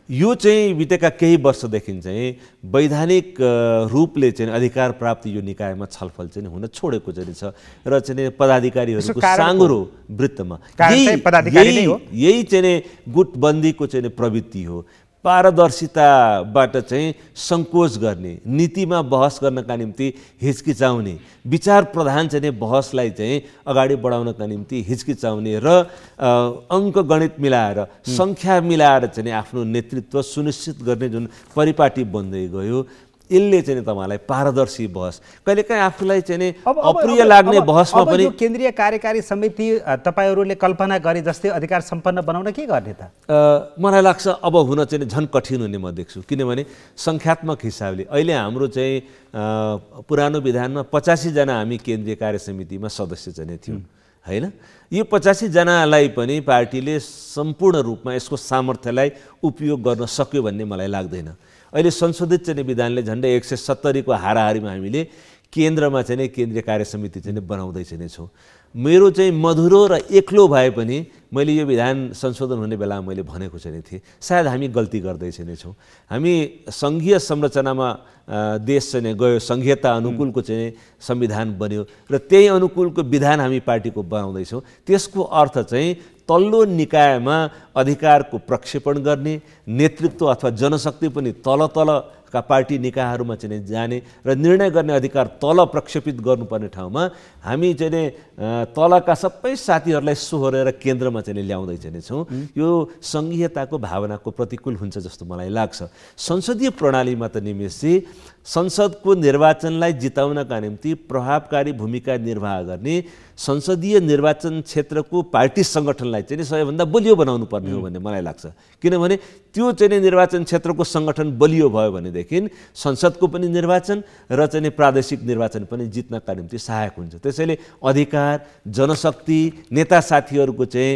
यो चाहिँ बितेका केही वर्षदेखि चाहिँ वैधानिक रूपले चाहिँ अधिकार प्राप्ति यो निकायमा छलफल चाहिँ हुन छोडेको चाहिँ छ र चाहिँ पदाधिकारीहरूको साँगुरो वृत्तमा यही चाहिँ गुटबन्दीको चाहिँ प्रवृत्ति हो। पारदर्शिताबाट चाहिँ सङ्कोच गर्ने, नीतिमा बहस गर्नका निम्ति हिचकिचाउने, विचार प्रधान चाहिँ बहसलाई चाहिँ अगाडि बढाउनका निम्ति हिचकिचाउने र अङ्कगणित मिलाएर सङ्ख्या मिलाएर चाहिँ आफ्नो नेतृत्व सुनिश्चित गर्ने जुन परिपाटी बन्दै गयो, यसले चाहिँ तपाईँलाई पारदर्शी बहस, कहिलेकाहीँ आफूलाई चाहिँ अप्रिय लाग्ने बहसमा पनि केन्द्रीय कार्यकारी समिति तपाईँहरूले कल्पना गरे जस्तै अधिकार सम्पन्न बनाउन के गर्ने त? मलाई लाग्छ अब हुन चाहिँ झन् कठिन हुने म देख्छु। किनभने सङ्ख्यात्मक हिसाबले अहिले हाम्रो चाहिँ पुरानो विधानमा 85 जना हामी केन्द्रीय कार्य समितिमा सदस्य चाहिँ थियौँ हैन। यो 85 जनालाई पनि पार्टीले सम्पूर्ण रूपमा यसको सामर्थ्यलाई उपयोग गर्न सक्यो भन्ने मलाई लाग्दैन। अहिले संशोधित चाहिँ विधानले झन्डै 170 को हाराहारीमा हामीले केन्द्रमा चाहिँ केन्द्रीय कार्य समिति चाहिँ बनाउँदै चाहिँ छौँ। मेरो चाहिँ मधुरो र एक्लो भए पनि मैले यो विधान संशोधन हुने बेला मैले भनेको चाहिँ थिएँ सायद हामी गल्ती गर्दै चाहिँ छौँ। हामी सङ्घीय संरचनामा देश चाहिँ गयो, सङ्घीयता अनुकूलको चाहिँ संविधान बन्यो र त्यही अनुकूलको विधान हामी पार्टीको बनाउँदैछौँ। त्यसको अर्थ चाहिँ तल्लो निकायमा अधिकारको प्रक्षेपण गर्ने, नेतृत्व अथवा जनशक्ति पनि तल का पार्टी निकायहरूमा चाहिँ जाने र निर्णय गर्ने अधिकार तल प्रक्षेपित गर्नुपर्ने ठाउँमा हामी चाहिँ तलका सबै साथीहरूलाई सोहोरेर केन्द्रमा चाहिँ ल्याउँदै चाहिँ छौँ। यो सङ्घीयताको भावनाको प्रतिकूल हुन्छ जस्तो मलाई लाग्छ। संसदीय प्रणालीमा त निमेषजी संसदको निर्वाचनलाई जिताउनका निम्ति प्रभावकारी भूमिका निर्वाह गर्ने संसदीय निर्वाचन क्षेत्रको पार्टी सङ्गठनलाई चाहिँ सबैभन्दा बलियो बनाउनु पर्ने हो भन्ने मलाई लाग्छ। किनभने त्यो चाहिँ निर्वाचन क्षेत्रको सङ्गठन बलियो भयो भनेदेखि संसदको पनि निर्वाचन र चाहिँ प्रादेशिक निर्वाचन पनि जित्नका निम्ति सहायक हुन्छ। त्यसैले अधिकार, जनशक्ति, नेता साथीहरूको चाहिँ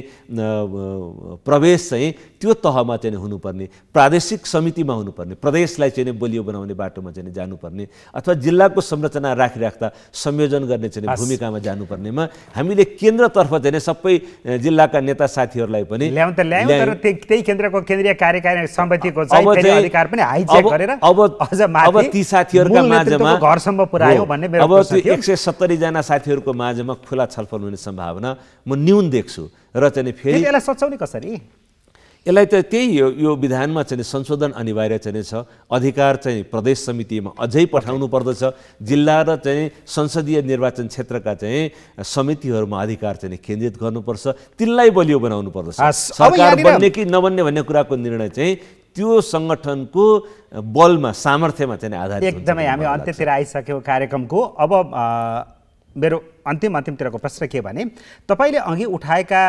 प्रवेश चाहिँ त्यो तहमा चाहिँ हुनुपर्ने, प्रादेशिक समितिमा हुनुपर्ने, प्रदेशलाई चाहिँ बलियो बनाउने बाटोमा चाहिँ जानुपर्ने अथवा जिल्लाको संरचना राखिराख्दा संयोजन गर्ने चाहिँ भूमिकामा जानुपर्नेमा हामीले केन्द्रतर्फ चाहिँ सबै जिल्लाका नेता साथीहरूलाई पनि ल्याउन त ल्यायौँ, तर त्यही केन्द्रको केन्द्रीय कार्यकारी समितिको चाहिँ अधिकार पनि हाइज्याक गरेर अब ती साथीहरूका माझमा घरसम्म पुर्यायौँ भन्ने मेरो प्रश्न थियो। अब 170 जना साथीहरूको माझमा खुला छलफल हुने सम्भावना म न्यून देख्छु र चाहिँ फेरि यसलाई सच्याउने कसरी? यसलाई त त्यही यो विधानमा चाहिँ संशोधन अनिवार्य चाहिँ छ। अधिकार चाहिँ प्रदेश समितिमा अझै पठाउनु पर्दछ। जिल्ला र चाहिँ संसदीय निर्वाचन क्षेत्रका चाहिँ समितिहरूमा अधिकार चाहिँ केन्द्रित गर्नुपर्छ, तिनलाई बलियो बनाउनु पर्दछ। सरकार बन्ने कि नबन्ने भन्ने कुराको निर्णय चाहिँ त्यो सङ्गठनको बलमा, सामर्थ्यमा चाहिँ आधारित हुन्छ। एकदमै हामी अन्त्यतिर आइसक्यौँ कार्यक्रमको। अब मेरो अन्तिमतिरको प्रश्न के भने, तपाईँले अघि उठाएका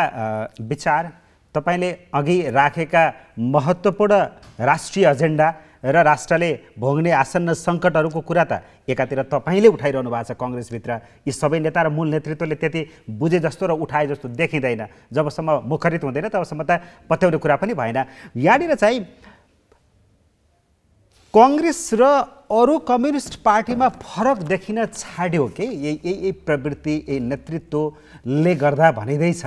विचार, तपाईँले अघि राखेका महत्त्वपूर्ण राष्ट्रिय एजेन्डा र राष्ट्रले भोग्ने आसन्न सङ्कटहरूको कुरा त एकातिर तपाईँले उठाइरहनु भएको छ कङ्ग्रेसभित्र, यी सबै नेता र मूल नेतृत्वले त्यति बुझे जस्तो र उठाए जस्तो देखिँदैन। जबसम्म मुखरित हुँदैन तबसम्म त पत्याउने कुरा पनि भएन। यहाँनिर चाहिँ कांग्रेस र अरू कम्युनिस्ट पार्टीमा फरक देखिन छाड्यो के यही प्रवृत्ति यही नेतृत्वले गर्दा भनिँदैछ।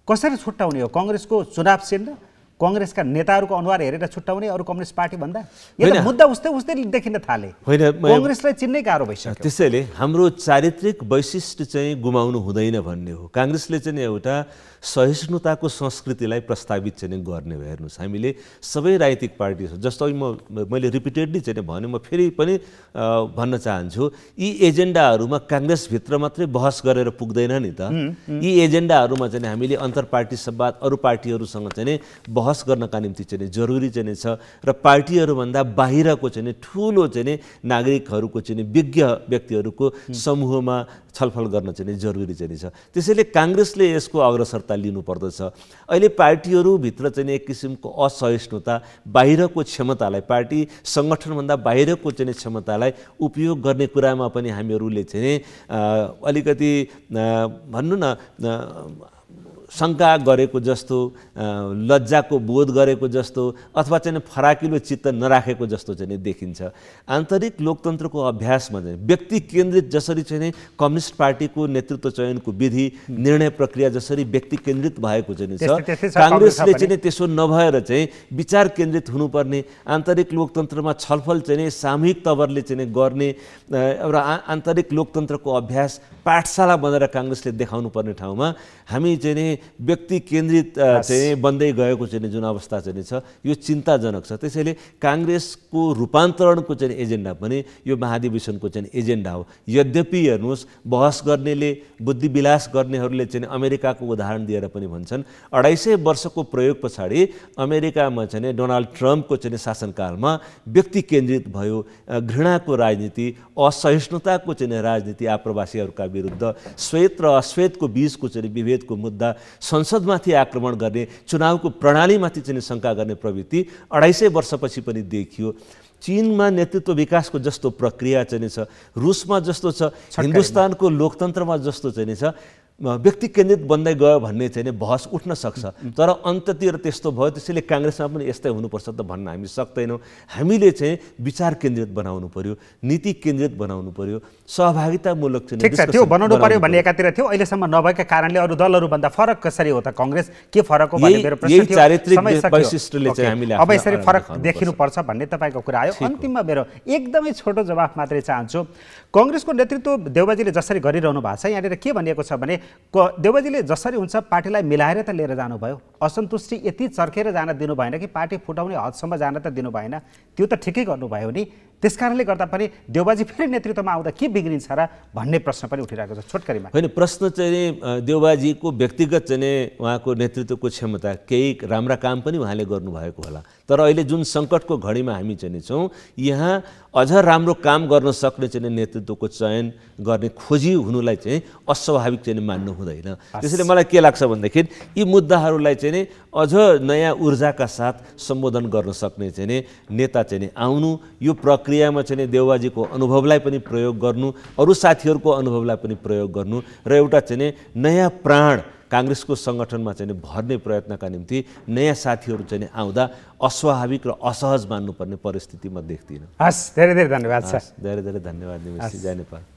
कसरी छुट्याउने हो? कांग्रेसको चुनाव चिन्ह कांग्रेसका नेताहरूको अनुहार हेरेर छुट्याउने अरू कम्युनिस्ट पार्टी भन्दा? यो त मुद्दा उस्तै उस्तै देखिन थाले। होइन, कांग्रेसलाई चिन्नै गाह्रो भइसक्यो। त्यसैले हाम्रो चारित्रिक वैशिष्ट्य चाहिँ गुमाउनु हुँदैन भन्ने हो। कांग्रेसले चाहिँ एउटा सहिष्णुताको संस्कृतिलाई प्रस्तावित चाहिँ गर्ने हो। हेर्नुहोस्, हामीले सबै राजनीतिक पार्टी जस्तो मैले रिपिटेडली चाहिँ भने म फेरि पनि भन्न चाहन्छु, यी एजेन्डाहरूमा कांग्रेसभित्र मात्रै बहस गरेर पुग्दैन नि त। यी एजेन्डाहरूमा चाहिँ हामीले अन्तर पार्टी संवाद अरू पार्टीहरूसँग चाहिँ बहस गर्नका निम्ति चाहिँ जरुरी चाहिँ छ र पार्टीहरूभन्दा बाहिरको चाहिँ ठुलो चाहिँ नागरिकहरूको चाहिँ विज्ञ व्यक्तिहरूको समूहमा छलफल गर्न चाहिँ जरुरी चाहिँ छ। त्यसैले कांग्रेसले यसको अग्रसरता लिनुपर्दछ। अहिले पार्टीहरूभित्र चाहिँ एक किसिमको असहिष्णुता, बाहिरको क्षमतालाई, पार्टी सङ्गठनभन्दा बाहिरको चाहिँ क्षमतालाई उपयोग गर्ने कुरामा पनि हामीहरूले चाहिँ अलिकति भन्नु न शङ्का गरेको जस्तो, लज्जाको बोध गरेको जस्तो अथवा चाहिँ फराकिलो चित्त नराखेको जस्तो चाहिँ देखिन्छ। आन्तरिक लोकतन्त्रको अभ्यासमा चाहिँ व्यक्ति केन्द्रित जसरी चाहिँ कम्युनिस्ट पार्टीको नेतृत्व चयनको विधि निर्णय प्रक्रिया जसरी व्यक्ति केन्द्रित भएको चाहिँ छ, कांग्रेसले चाहिँ त्यसो नभएर चाहिँ विचार केन्द्रित हुनुपर्ने, आन्तरिक लोकतन्त्रमा छलफल चाहिँ सामूहिक तवरले चाहिँ गर्ने एउटा आन्तरिक लोकतन्त्रको अभ्यास पाठशाला बनेर कांग्रेसले देखाउनु पर्ने ठाउँमा हामी चाहिँ व्यक्ति केन्द्रित चाहिँ बन्दै गएको चाहिँ जुन अवस्था चाहिँ छ, यो चिन्ताजनक छ। त्यसैले कांग्रेसको रूपान्तरणको चाहिँ एजेन्डा पनि यो महाधिवेशनको चाहिँ एजेन्डा हो। यद्यपि हेर्नुहोस्, बहस गर्नेले, बुद्धिविलास गर्नेहरूले चाहिँ अमेरिकाको उदाहरण दिएर पनि भन्छन् 250 वर्षको प्रयोग पछाडि अमेरिकामा चाहिँ डोनाल्ड ट्रम्पको चाहिँ शासनकालमा व्यक्ति केन्द्रित भयो, घृणाको राजनीति, असहिष्णुताको चाहिँ राजनीति, आप्रवासीहरूका विरुद्ध श्वेत र अश्वेतको बीचको चाहिँ विभेदको मुद्दा, संसदमाथि आक्रमण गर्ने, चुनावको प्रणालीमाथि चाहिँ शङ्का गर्ने प्रवृत्ति 250 वर्षपछि पनि देखियो। चीनमा नेतृत्व विकासको जस्तो प्रक्रिया चाहिँ छ, रुसमा जस्तो छ, हिन्दुस्तानको लोकतन्त्रमा जस्तो चाहिँ छ, व्यक्ति केन्द्रित बन्दै गयो भन्ने चाहिँ बहस उठ्न सक्छ। तर अन्ततिर त्यस्तो भयो। त्यसैले कांग्रेसमा पनि यस्तै हुनुपर्छ त भन्न हामी सक्दैनौँ। हामीले चाहिँ विचार केन्द्रित बनाउनु पर्यो, नीति केन्द्रित बनाउनु पर्यो, सहभागितामूलक चाहिँ ठिक छ, त्यो बनाउनु पर्यो भन्ने एकातिर थियो। अहिलेसम्म नभएका कारणले अरू दलहरूभन्दा फरक कसरी हो त कांग्रेस? के फरक हो भन्ने मेरो प्रश्न थियो। चारित्रिक वैशिष्ट्यले चाहिँ हामीले अब यसरी फरक देखिनुपर्छ भन्ने तपाईको कुरा आयो। अन्तिममा मेरो एकदमै छोटो जवाफ मात्रै चाहन्छु। कांग्रेसको नेतृत्व देउबाजीले जसरी गरिरहनु भएको छ, यहाँनिर के भनिएको छ भने देउबाजीले जसरी हुन्छ पार्टीलाई मिलाएर त लिएर जानुभयो, असन्तुष्टि यति चर्केर जान दिनु भएन कि पार्टी फुटाउने हदसम्म जान त दिनु भएन। त्यो त ठिकै गर्नुभयो नि। त्यसकारणले गर्दा पनि देउबाजी फेरि नेतृत्वमा आउँदा के बिग्रिन्छ र भन्ने प्रश्न पनि उठिरहेको छ छोटकरीमा। होइन, प्रश्न चाहिँ देउबाजीको व्यक्तिगत चाहिँ उहाँको नेतृत्वको क्षमता, केही राम्रा काम पनि उहाँले गर्नुभएको होला। तर अहिले जुन सङ्कटको घडीमा हामी चाहिँ छौँ, यहाँ अझ राम्रो काम गर्न सक्ने चाहिँ नेतृत्वको चयन गर्ने खोजी हुनुलाई चाहिँ अस्वाभाविक चाहिँ मान्नु हुँदैन। त्यसैले मलाई के लाग्छ भनेदेखि यी मुद्दाहरूलाई चाहिँ अझ नयाँ ऊर्जाका साथ सम्बोधन गर्न सक्ने चाहिँ नेता चाहिँ आउनु, यो प्रक्रियामा चाहिँ देउबाजीको अनुभवलाई पनि प्रयोग गर्नु, अरू साथीहरूको अनुभवलाई पनि प्रयोग गर्नु र एउटा चाहिँ नयाँ प्राण कांग्रेसको सङ्गठनमा चाहिँ भर्ने प्रयत्नका निम्ति नयाँ साथीहरू चाहिँ आउँदा अस्वाभाविक र असहज मान्नुपर्ने परिस्थिति म देख्दिनँ। हस्, धेरै धेरै धन्यवाद। धेरै धेरै धन्यवाद निमेशजी। जय नेपाल।